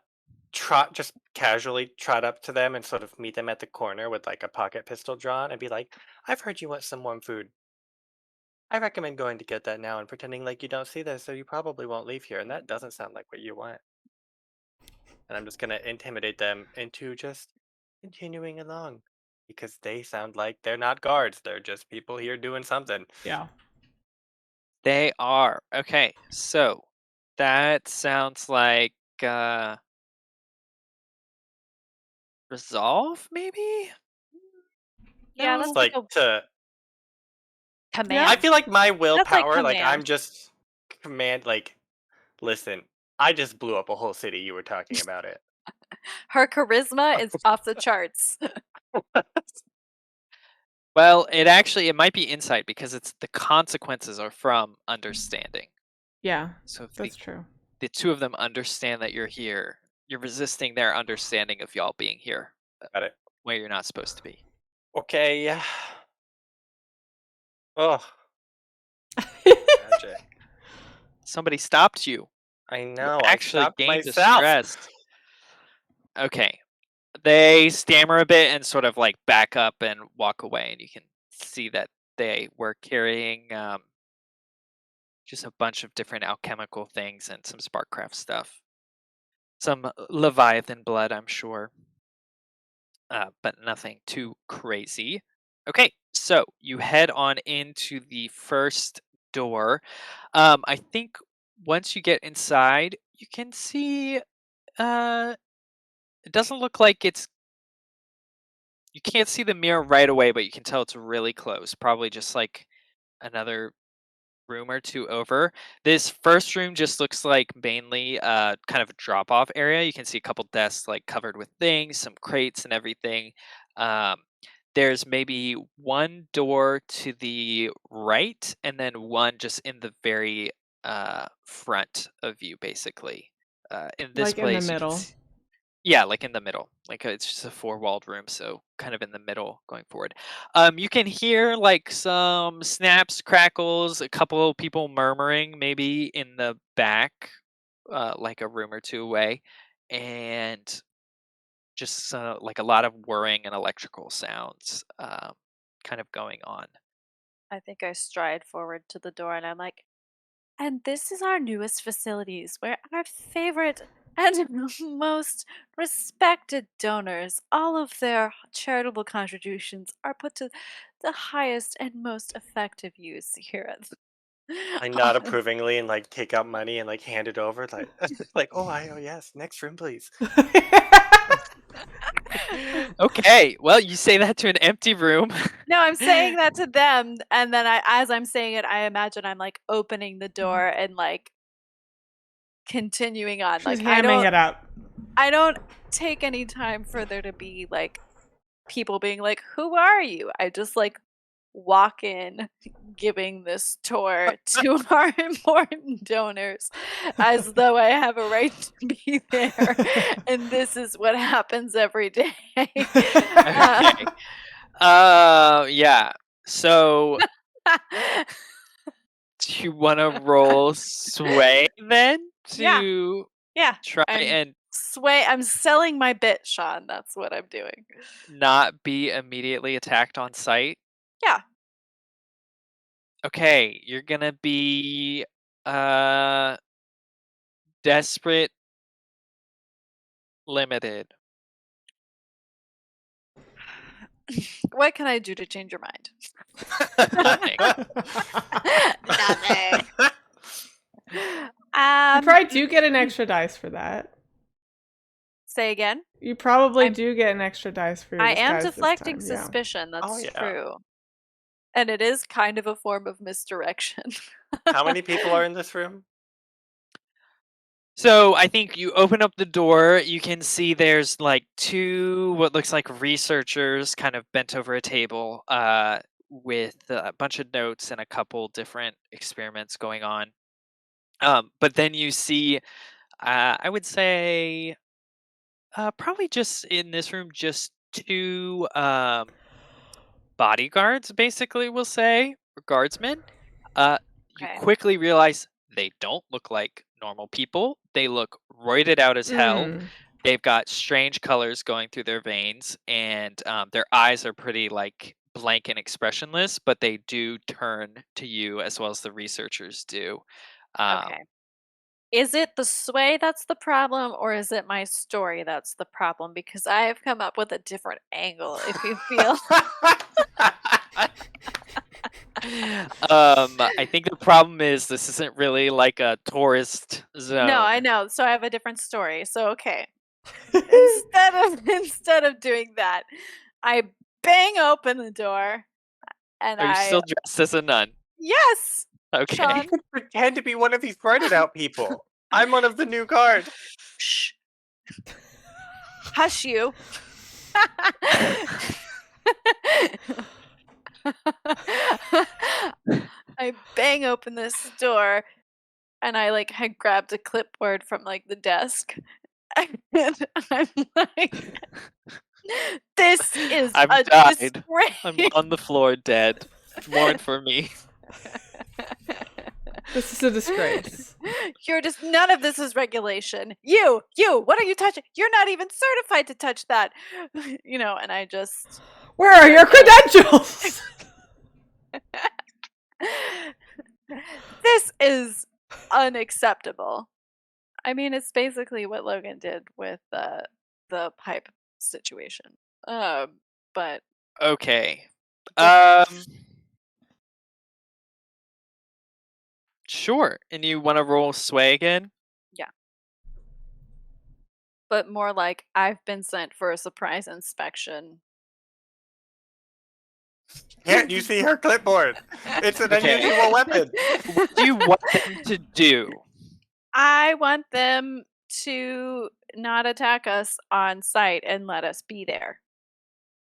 just casually trot up to them and sort of meet them at the corner with like a pocket pistol drawn and be like, I've heard you want some warm food. I recommend going to get that now and pretending like you don't see this, so you probably won't leave here, and that doesn't sound like what you want. And I'm just gonna intimidate them into just continuing along. Because they sound like they're not guards, they're just people here doing something. Yeah. They are. Okay, so that sounds like resolve, maybe? Yeah, No. that's It's like like a to command. I feel like my That's like willpower, like I'm command. just command like listen, I just blew up a whole city, you were talking about it. Her charisma is off the charts. Well, it might be insight because it's the consequences are from understanding. Yeah. So if That's true. the two of them understand that you're here, you're resisting their understanding of y'all being here Got it. where you're not supposed to be. Okay, yeah. Oh, magic. Somebody stopped you. I You know, I actually stopped gained myself. distress. Okay. They stammer a bit and sort of like back up and walk away, and you can see that they were carrying just a bunch of different alchemical things and some Sparkcraft stuff. Some Leviathan blood, I'm sure, but nothing too crazy. Okay, so you head on into the first door. I think once you get inside, you can see. It doesn't look like it's. You can't see the mirror right away, but you can tell it's really close. Probably just like another room or two over. This first room just looks like mainly kind of a drop off area. You can see a couple desks like covered with things, some crates and everything. Um, there's maybe one door to the right, and then one just in the very front of you, basically. In this Like in the place, you can middle. see. Yeah, like in the middle. Like it's just a four-walled room, so kind of in the middle going forward. You can hear like some snaps, crackles, a couple of people murmuring maybe in the back, like a room or two away, and just like a lot of whirring and electrical sounds kind of going on. I think I stride forward to the door and I'm like, and this is our newest facilities where our favorite and most respected donors, all of their charitable contributions are put to the highest and most effective use here at I nod approvingly and like take out money and like hand it over, like like, oh yes, next room please. Okay, well, you say that to an empty room. No, I'm saying that to them, and then as I'm saying it, I imagine I'm like opening the door and like continuing on. She's Like hamming it up. I don't take any time for there to be like people being like, "Who are you?" I just like walk in, giving this tour to our important donors, as though I have a right to be there, and this is what happens every day. Okay. Yeah. So do you want to roll sway then Yeah. to Yeah, try I'm and I'm selling my bit, Sean. That's what I'm doing. not be immediately attacked on sight? Yeah. Okay, you're gonna be uh desperate limited. What can I do to change your mind? Nothing. Nothing. You probably do get an extra dice for that. Say again. You probably I'm- do get an extra dice for your I am disguise this deflecting time, yeah. suspicion. That's Oh, yeah. true. And it is kind of a form of misdirection. How many people are in this room? So I think you open up the door, you can see there's like two what looks like researchers kind of bent over a table. with a bunch of notes and a couple different experiments going on. But then you see, I would say, probably just in this room, just two bodyguards, basically, we'll say, or guardsmen. You Okay. quickly realize they don't look like normal people. They look roided out as hell. Mm. They've got strange colors going through their veins, and their eyes are pretty like blank and expressionless, but they do turn to you as well as the researchers do. Um, Okay. Is it the sway that's the problem, or is it my story that's the problem? Because I have come up with a different angle, if you feel. I think the problem is this isn't really like a tourist zone. No, I know. So I have a different story. So okay. Instead of doing that, I bang open the door and Are you I still dressed as a nun? yes, Okay. Sean. Pretend to be one of these roided out people. I'm one of the new guard. Shh. Hush you. I bang open this door and I like had grabbed a clipboard from like the desk and I'm like this is I've a died. I'm disgrace. on the floor dead. Mourn for me. This is a disgrace. You're just none of this is regulation. You, what are you touching? You're not even certified to touch that. You know, and I just Where are your credentials? this is unacceptable. I mean, it's basically what Logan did with the pipe situation. But Okay. different. Sure. And you want to roll sway again? Yeah. But more like I've been sent for a surprise inspection. Can't you see her clipboard? It's an Okay. unusual weapon. What do you want them to do? I want them to not attack us on sight and let us be there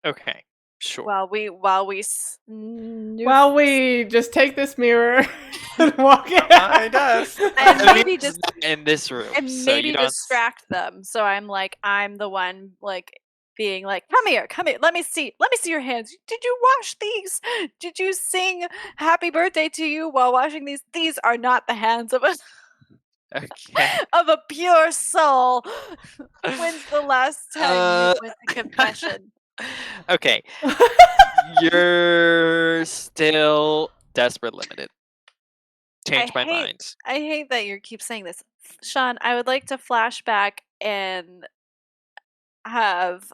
Okay. Sure. while we snoop Well, we just take this mirror and walk it I out. does. and So maybe he's just not in this room. and so maybe you don't distract them. So I'm the one like being like, come here, let me see your hands. Did you wash these? Did you sing happy birthday to you while washing these? These are not the hands of Okay. of a pure soul. When's the last time you went to confession? Okay. You're still desperate limited. Change my mind. I hate that you keep saying this. Sean, I would like to flash back and have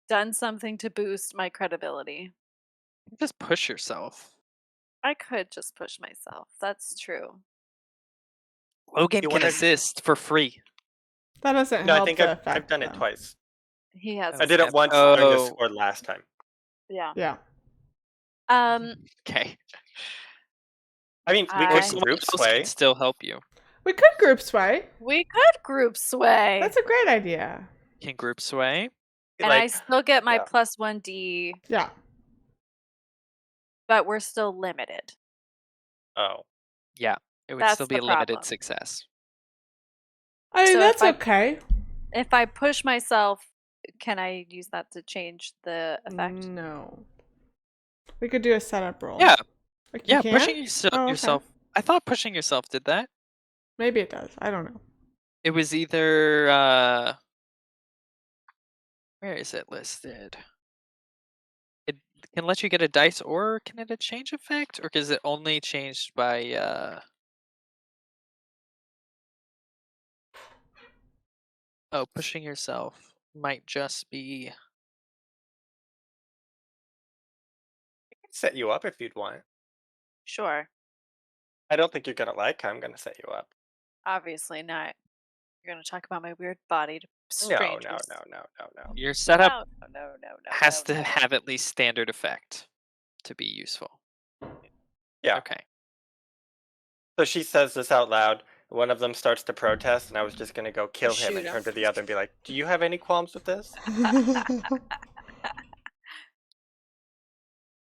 done something to boost my credibility. Just push yourself. I could just push myself. That's true. Logan You can wanna- assist for free. That doesn't No, I help think the I've effect, done it though. twice. He has. I did it once during the score last time. Yeah. Yeah. Okay. I mean, we I- could Someone group else sway. can still help you. We could group sway. We could group sway. That's a great idea. Can group sway. and I Like, still get my yeah. plus 1d, Yeah. but we're still limited. oh, Yeah. It would That's still be the a limited problem. success. I mean, So that's if I- okay. If I push myself, can I use that to change the effect? No. We could do a setup roll. Yeah. Like, you Yeah. can? Pushing Oh, okay. yourself. I thought pushing yourself did that. Maybe it does. I don't know. It was either where is it listed? It can let you get a dice, or can it a change effect, or is it only changed by oh, pushing yourself might just be I can set you up if you'd want. Sure. I don't think you're gonna like how I'm gonna set you up. Obviously not. You're going to talk about my weird body to No, strangers. no. your setup No. has to have at least standard effect to be useful. Yeah. Okay. So she says this out loud. One of them starts to protest, and I was just gonna go kill him Shoot and him. turn to the other and be like, "Do you have any qualms with this?"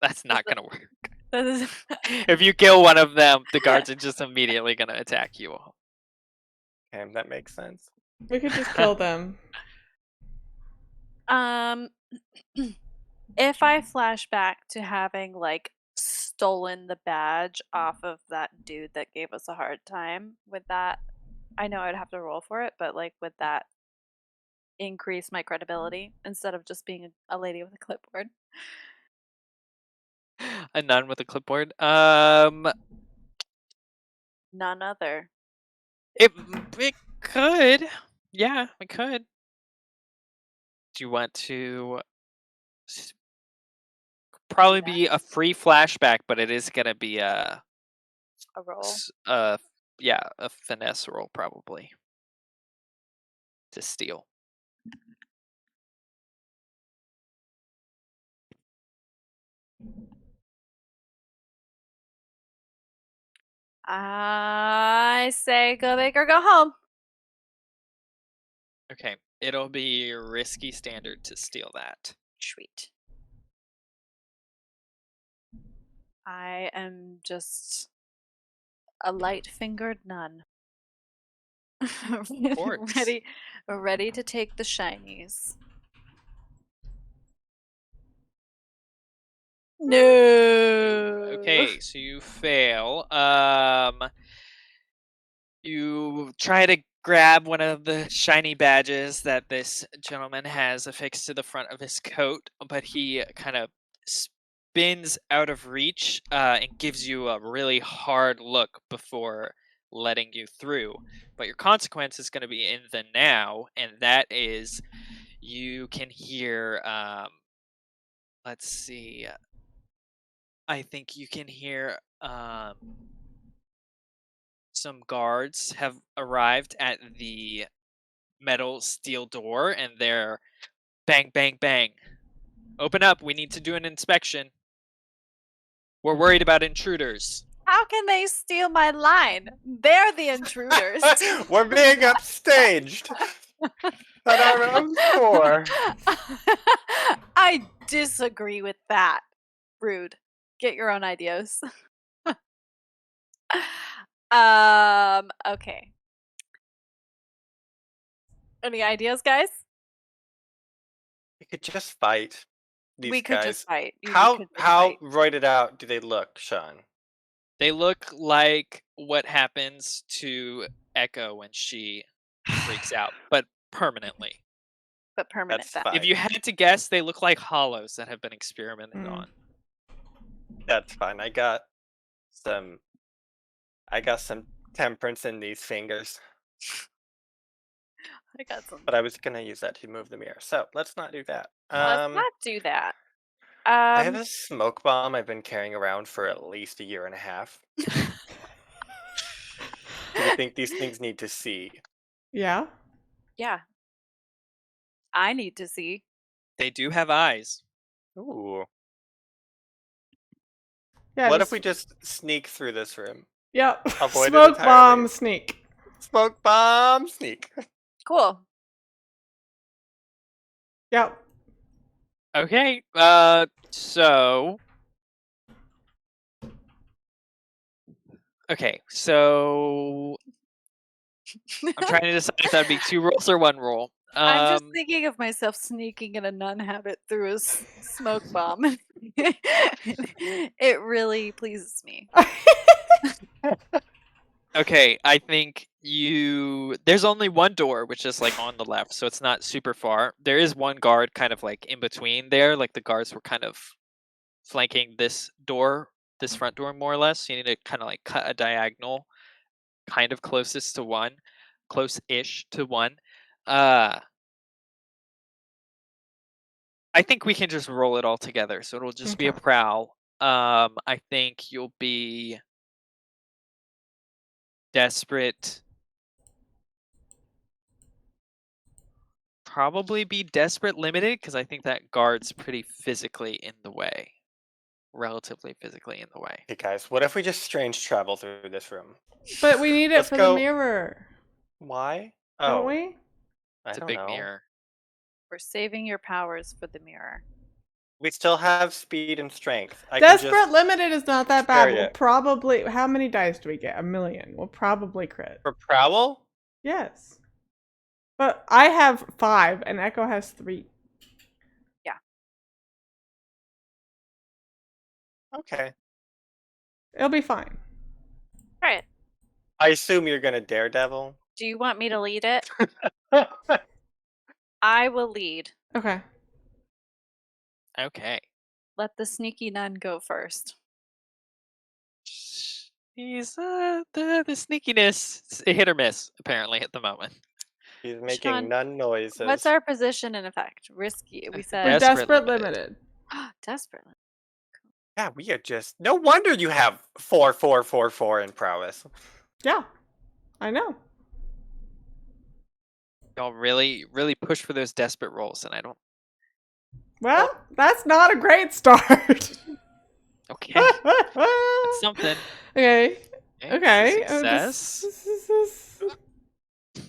That's not gonna work. That is If you kill one of them, the guards are just immediately gonna attack you. Okay, that makes sense. We could just kill them. If I flash back to having like stolen the badge off of that dude that gave us a hard time, would that, I know I'd have to roll for it, but like would that increase my credibility instead of just being a lady with a clipboard? A nun with a clipboard. None other. It could. Yeah, it could. Do you want to? Probably be a free flashback, but it is gonna be A roll. yeah, a finesse roll probably to steal. I say go big or go home. Okay, it'll be risky standard to steal that. Sweet. I am just a light-fingered nun. course. ready to take the shinies. No. Okay, so you fail. You try to grab one of the shiny badges that this gentleman has affixed to the front of his coat, but he kind of spins out of reach and gives you a really hard look before letting you through. But your consequence is going to be in the now, and that is you can hear. Let's see. I think you can hear some guards have arrived at the metal steel door, and they're bang, bang, bang. Open up. We need to do an inspection. We're worried about intruders. How can they steal my line? They're the intruders. We're being upstaged at our own score. I disagree with that. Rude. Get your own ideas. Okay. Any ideas, guys? We could just fight these We could guys. just fight. How could just fight. roided out do they look, Sean? They look like what happens to Echo when she freaks out, but permanently. But permanent That's then. fine. If you had to guess, they look like hollows that have been experimented on. That's fine. I got some temperance in these fingers, I got some. but I was gonna use that to move the mirror. So let's not do that. Let's not do that. I have a smoke bomb I've been carrying around for at least a year and a half. Do you think these things need to see? Yeah. Yeah. I need to see. They do have eyes. Ooh. Yeah. What if we just sneak through this room? Yep. Avoid it Smoke bomb entirely. sneak. Smoke bomb sneak. Cool. Yep. Okay, so... Okay, so... I'm trying to decide if that'd be 2 rolls or 1 roll. I'm just thinking of myself sneaking in a nun habit through a smoke bomb. It really pleases me. Okay, I think there's only 1 door, which is like on the left, so it's not super far. There is 1 guard kind of like in between there, like the guards were kind of flanking this front door more or less. So you need to kind of like cut a diagonal, kind of closest to 1, close-ish to 1. I think we can just roll it all together, so it'll just be a Okay. prowl. I think you'll be desperate. Probably be desperate limited, because I think that guard's pretty physically in the way. Relatively physically in the way. Hey guys, what if we just strange travel through this room? But we need it Let's for go. the mirror, Why? don't Oh, we? I It's a don't big know. mirror. We're saving your powers for the mirror. We still have speed and strength. I can Desperate just Limited is not that bad. carry We'll it. probably. How many dice do we get? 1,000,000. We'll probably crit. For Prowl? Yes. But I have 5 and Echo has 3. Okay. It'll be fine. All right. I assume you're gonna Daredevil. Do you want me to lead it? I will lead. Okay. Okay. Let the sneaky nun go first. He's the sneakiness is a hit or miss apparently at the moment. He's making Sean, none noises. What's our position in effect? Risky. We We're said Desperate Limited. Limited. desperate. Yeah, we are just. No wonder you have 4, 4, 4, 4 in prowess. Yeah. I know. Y'all really push for those desperate rolls, and I don't. Well, that's not a great start. Okay, it's something. Okay. Okay. Success.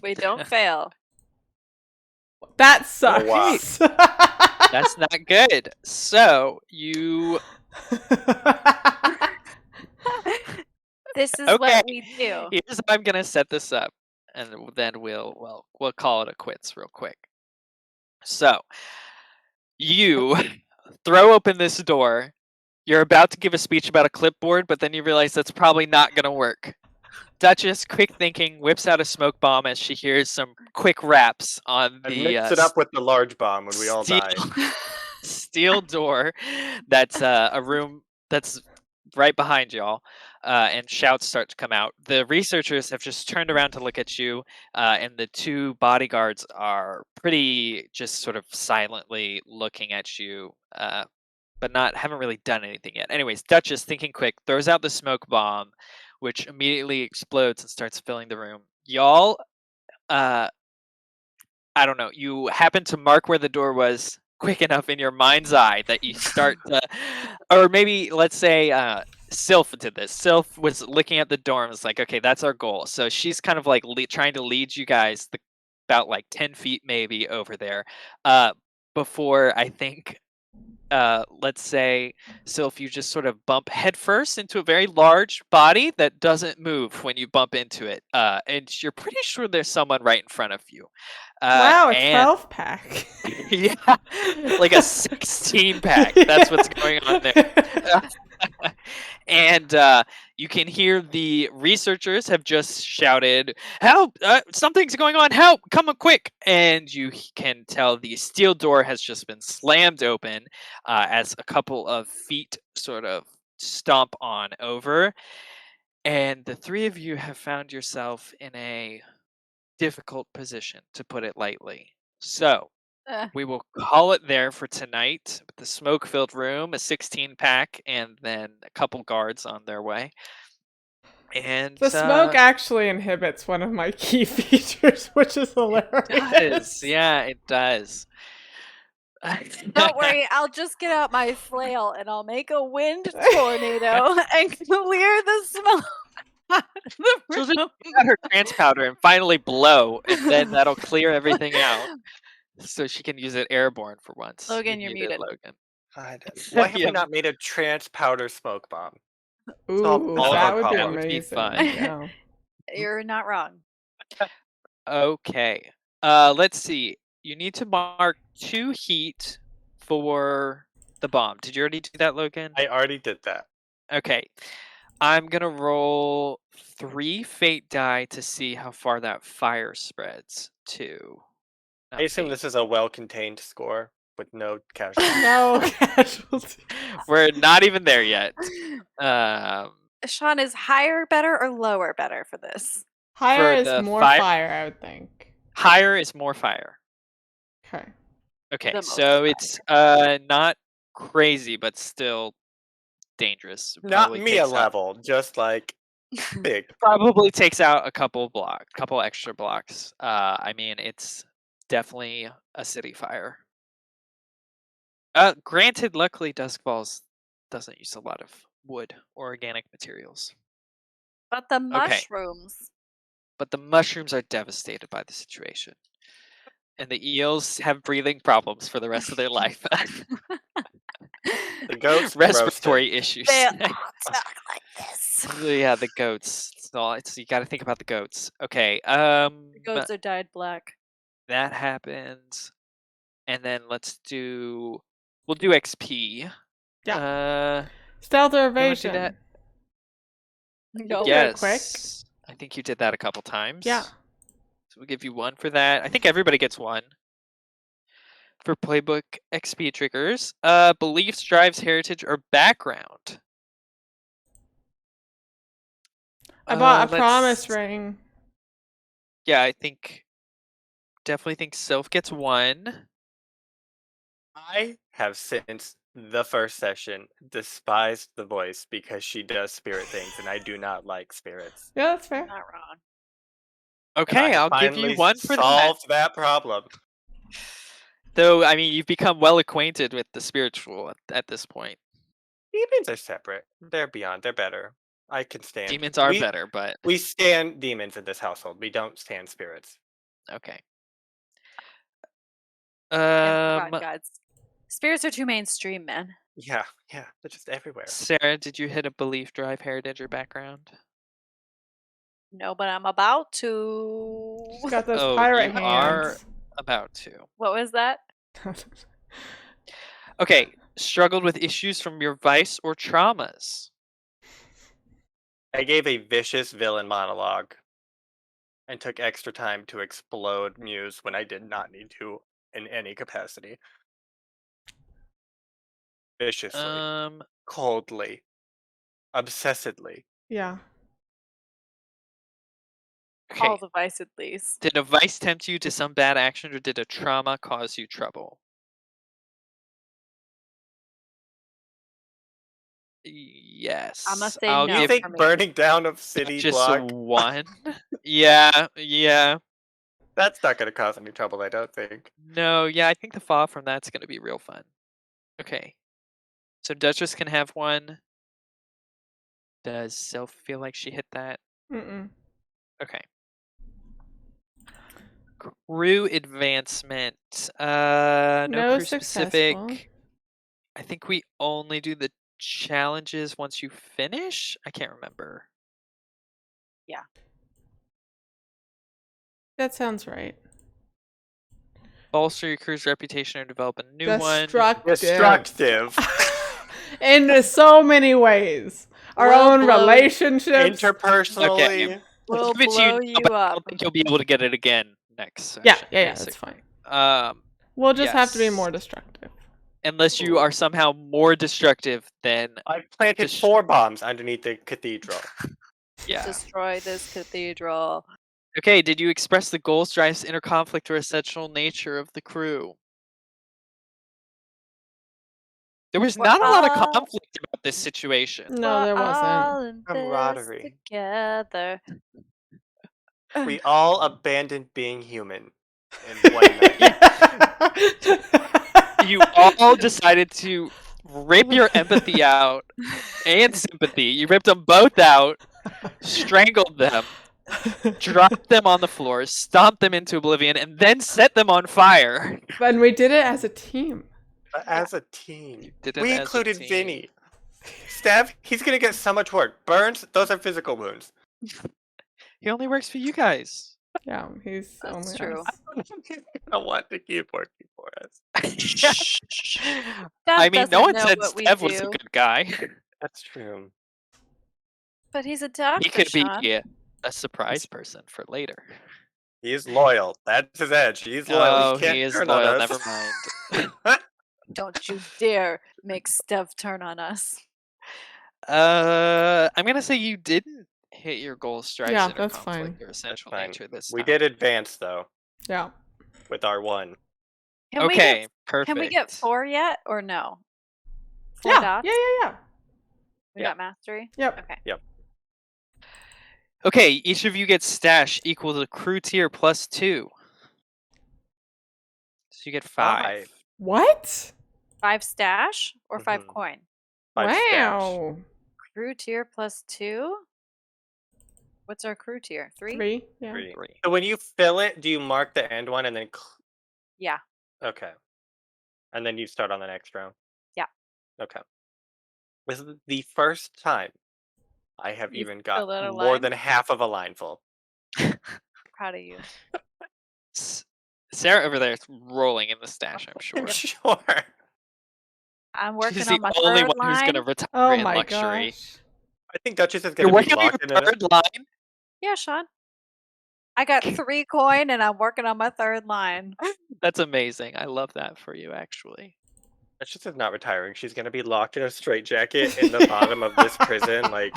We don't fail. That sucks. wow. That's not good. So you. This is Okay. what we do. Here's how I'm gonna set this up, and then we'll call it a quits real quick. So you throw open this door. You're about to give a speech about a clipboard, but then you realize that's probably not gonna work. Duchess, quick thinking, whips out a smoke bomb as she hears some quick raps on And the mix it up with the large bomb when we all steel, die. steel door that's a room that's right behind y'all, and shouts start to come out. The researchers have just turned around to look at you, and the 2 bodyguards are pretty just sort of silently looking at you, but haven't really done anything yet. Anyways, Duchess, thinking quick, throws out the smoke bomb, which immediately explodes and starts filling the room. Y'all, I don't know, you happen to mark where the door was quick enough in your mind's eye that you start to, or maybe let's say Sylph did this. Sylph was looking at the door and was like, okay, that's our goal. So she's kind of like trying to lead you guys about like 10 feet maybe over there, before I think let's say, Sylph, you just sort of bump headfirst into a very large body that doesn't move when you bump into it, and you're pretty sure there's someone right in front of you. Wow, a And 12-pack. yeah, like a 16 pack. That's what's going on there. And you can hear the researchers have just shouted, "Help! Something's going on! Help! Come on, quick!" And you can tell the steel door has just been slammed open, as a couple of feet sort of stomp on over, and the 3 of you have found yourself in a difficult position, to put it lightly. So we will call it there for tonight. With the smoke-filled room, a 16-pack, and then a couple guards on their way. And The smoke actually inhibits one of my key features, which is hilarious. it does. Yeah, it does. Don't worry, I'll just get out my flail and I'll make a wind tornado and clear the smoke. out of the She'll just room. get out her trance powder and finally blow, and then that'll clear everything out, so she can use it airborne for once. Logan, You you're need it, muted. Logan. Why have Yeah. we not made a trance powder smoke bomb? Ooh, all of that our would be problems. That would be amazing. fun. Yeah. You're not wrong. Okay. Let's see. You need to mark 2 heat for the bomb. Did you already do that, Logan? I already did that. Okay. I'm gonna roll 3 fate die to see how far that fire spreads to. I assume fate. this is a well-contained score with no casualties. No casualties. We're not even there yet. Sean, is higher better or lower better for this? Higher For is the more fire- fire, I would think. Higher is more fire. Okay. Okay, The most so fire. it's not crazy, but still dangerous. Not Probably me a takes out- level, just like big. Probably takes out a couple extra blocks. I mean, it's definitely a city fire. Granted, luckily, Duskvol doesn't use a lot of wood or organic materials, But the mushrooms. but the mushrooms are devastated by the situation, and the eels have breathing problems for the rest of their life. Goats respiratory issues. They all talk like this. Yeah, the goats. You got to think about the goats. Okay. The goats are dyed black. That happens, and then we'll do XP. Yeah. Stealth or you wanna do evasion? that? No. do it quick. Yes. I think you did that a couple times. Yeah. So we'll give you 1 for that. I think everybody gets 1 for playbook XP triggers. Beliefs, drives, heritage, or background. I bought a let's- promise ring. Yeah, I definitely think Sylph gets 1. I have since the first session despised the voice because she does spirit things, and I do not like spirits. Yeah, that's fair. Not wrong. And Okay, I I'll give you finally 1 for that. solved that problem. Though, I mean, you've become well acquainted with the spiritual at this point. Demons are separate. They're beyond. They're better. I can stand. Demons are we, better, but We stand demons in this household. We don't stand spirits. okay. God, gods. Spirits are too mainstream, man. Yeah, they're just everywhere. Sarah, did you hit a belief, drive, heritage, or background? No, but I'm about to. She's got those Oh, pirate you are hands. about to. What was that? Okay, struggled with issues from your vice or traumas. I gave a vicious villain monologue and took extra time to explode Muse when I did not need to in any capacity. Viciously, coldly, obsessedly. Yeah. Okay. All the vice at least. Did a vice tempt you to some bad action, or did a trauma cause you trouble? Yes. I must say I'll no. You give think for me. burning down of city just block? 1. Yeah. That's not going to cause any trouble, I don't think. No, yeah, I think the fall from that's going to be real fun. Okay. So Duchess can have 1. Does Sylph feel like she hit that? Mm-mm. Okay. Crew advancement. No No crew successful. specific. I think we only do the challenges once you finish. I can't remember. That sounds right. Bolster your crew's reputation or develop a new one. Destructive. In so many ways. Our We'll own blow- relationships. Interpersonally. We'll Give it to blow now, you but I up. don't think you'll be able to get it again next Yeah, session. that's basically. fine. We'll just have to be yes. more destructive. Unless you are somehow more destructive than I planted Dest- 4 bombs underneath the cathedral. yeah. Destroy this cathedral. Okay, did you express the goals, drives, inner conflict, or essential nature of the crew? There was We're not a lot of all- conflict about this situation. No, there We're wasn't. all in this Camaraderie. together. We all abandoned being human in one night. You all decided to rip your empathy out and sympathy. You ripped them both out, strangled them, dropped them on the floor, stomped them into oblivion, and then set them on fire. And we did it as a team. As a team. Did it We as a included team. Vinny. Steph, he's going to get so much work. Burns, those are physical wounds. He only works for you guys. Yeah, he's That's only true. us. I want to keep working for us. Steph I mean, no doesn't one know said what we Steph was a do, good guy. That's true. but he's a doctor. He could Sean. be a surprise person for later. He is loyal. That's his edge. He's loyal. Oh, he can't he is turn loyal. on Never us. mind. Don't you dare make Steph turn on us. I'm gonna say you didn't hit your goal, strikes, Yeah, inner that's conflict, fine. or essential fine. nature this We time. did advance, though, Yeah. with our 1. Can Okay, perfect. Can we get 4 yet or no? 4 Yeah. dots? Yeah. We Yeah. got mastery? Yep. Okay. Okay, each of you gets stash equal to crew tier plus 2. So you get 5. What? 5 stash or 5 Mhm. coin? 5 stash. Wow. Crew tier plus 2? What's our crew tier? 3? 3. Yeah. 3. 3. So when you fill it, do you mark the end one and then... Yeah. Okay. And then you start on the next round? Yeah. Okay. This is the first time I have You've even got filled out a more line? than half of a line full. Proud of you. Sarah over there is rolling in the stash, I'm sure. I'm sure. I'm She's working the on my only third one who's line. gonna retire Oh in my luxury. gosh. I think Duchess is You're going to be working on locked in your a... third line? Yeah, Sean. I got 3 coin and I'm working on my third line. That's amazing. I love that for you, actually. Duchess is not retiring. She's going to be locked in a straitjacket in the bottom of this prison, like,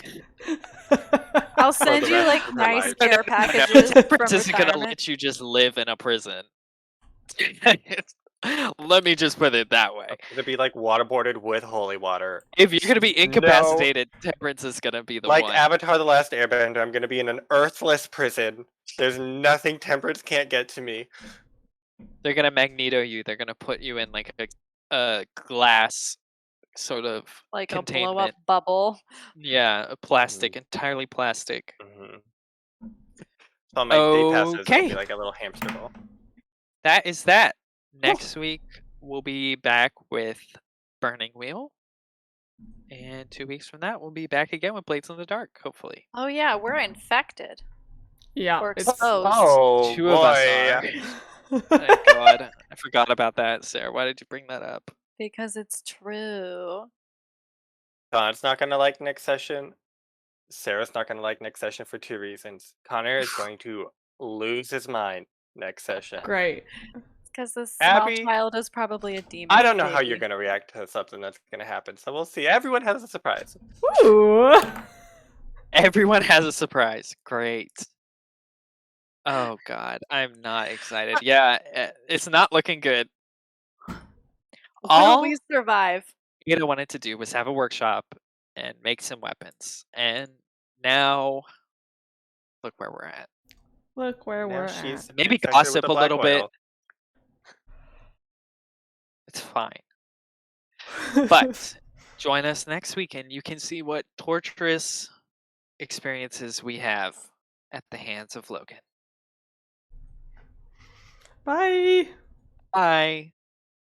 I'll for send the you rest like of her nice life. care No, packages Temperance from isn't gonna retirement. let you just live in a prison. Let me just put it that way. I'm going to be, like, waterboarded with holy water. If you're gonna be No. incapacitated, Temperance is gonna be the Like one. Avatar The Last Airbender, I'm going to be in an earthless prison. There's nothing Temperance can't get to me. They're gonna Magneto you. They're gonna put you in like a glass sort of Like a containment. blow up bubble. Yeah, a plastic, entirely plastic. So on my day passes, it'll Okay. be like a little hamster ball. That is that. Next week we'll be back with Burning Wheel. And 2 weeks from that, we'll be back again with Blades in the Dark, hopefully. Oh yeah, we're infected. Yeah. Or It's exposed. Oh, Two of us boy. are. Thank God. I forgot about that, Sarah. Why did you bring that up? Because it's true. Connor's not going to like next session. Sarah's not going to like next session for 2 reasons. Connor is going to lose his mind next session. great. Because this small Abby, child is probably a demon. I don't know how baby. you're going to react to something that's going to happen, so we'll see. Everyone has a surprise. Ooh. Everyone has a surprise. Great. Oh God, I'm not excited. Yeah, it's not looking good. Will All we survive? Ada wanted to do was have a workshop and make some weapons, and now look where we're at. Look where Now we're she's at. Maybe infected with gossip the a black little bit. oil. It's fine. But join us next week and you can see what torturous experiences we have at the hands of Logan. Bye. Bye.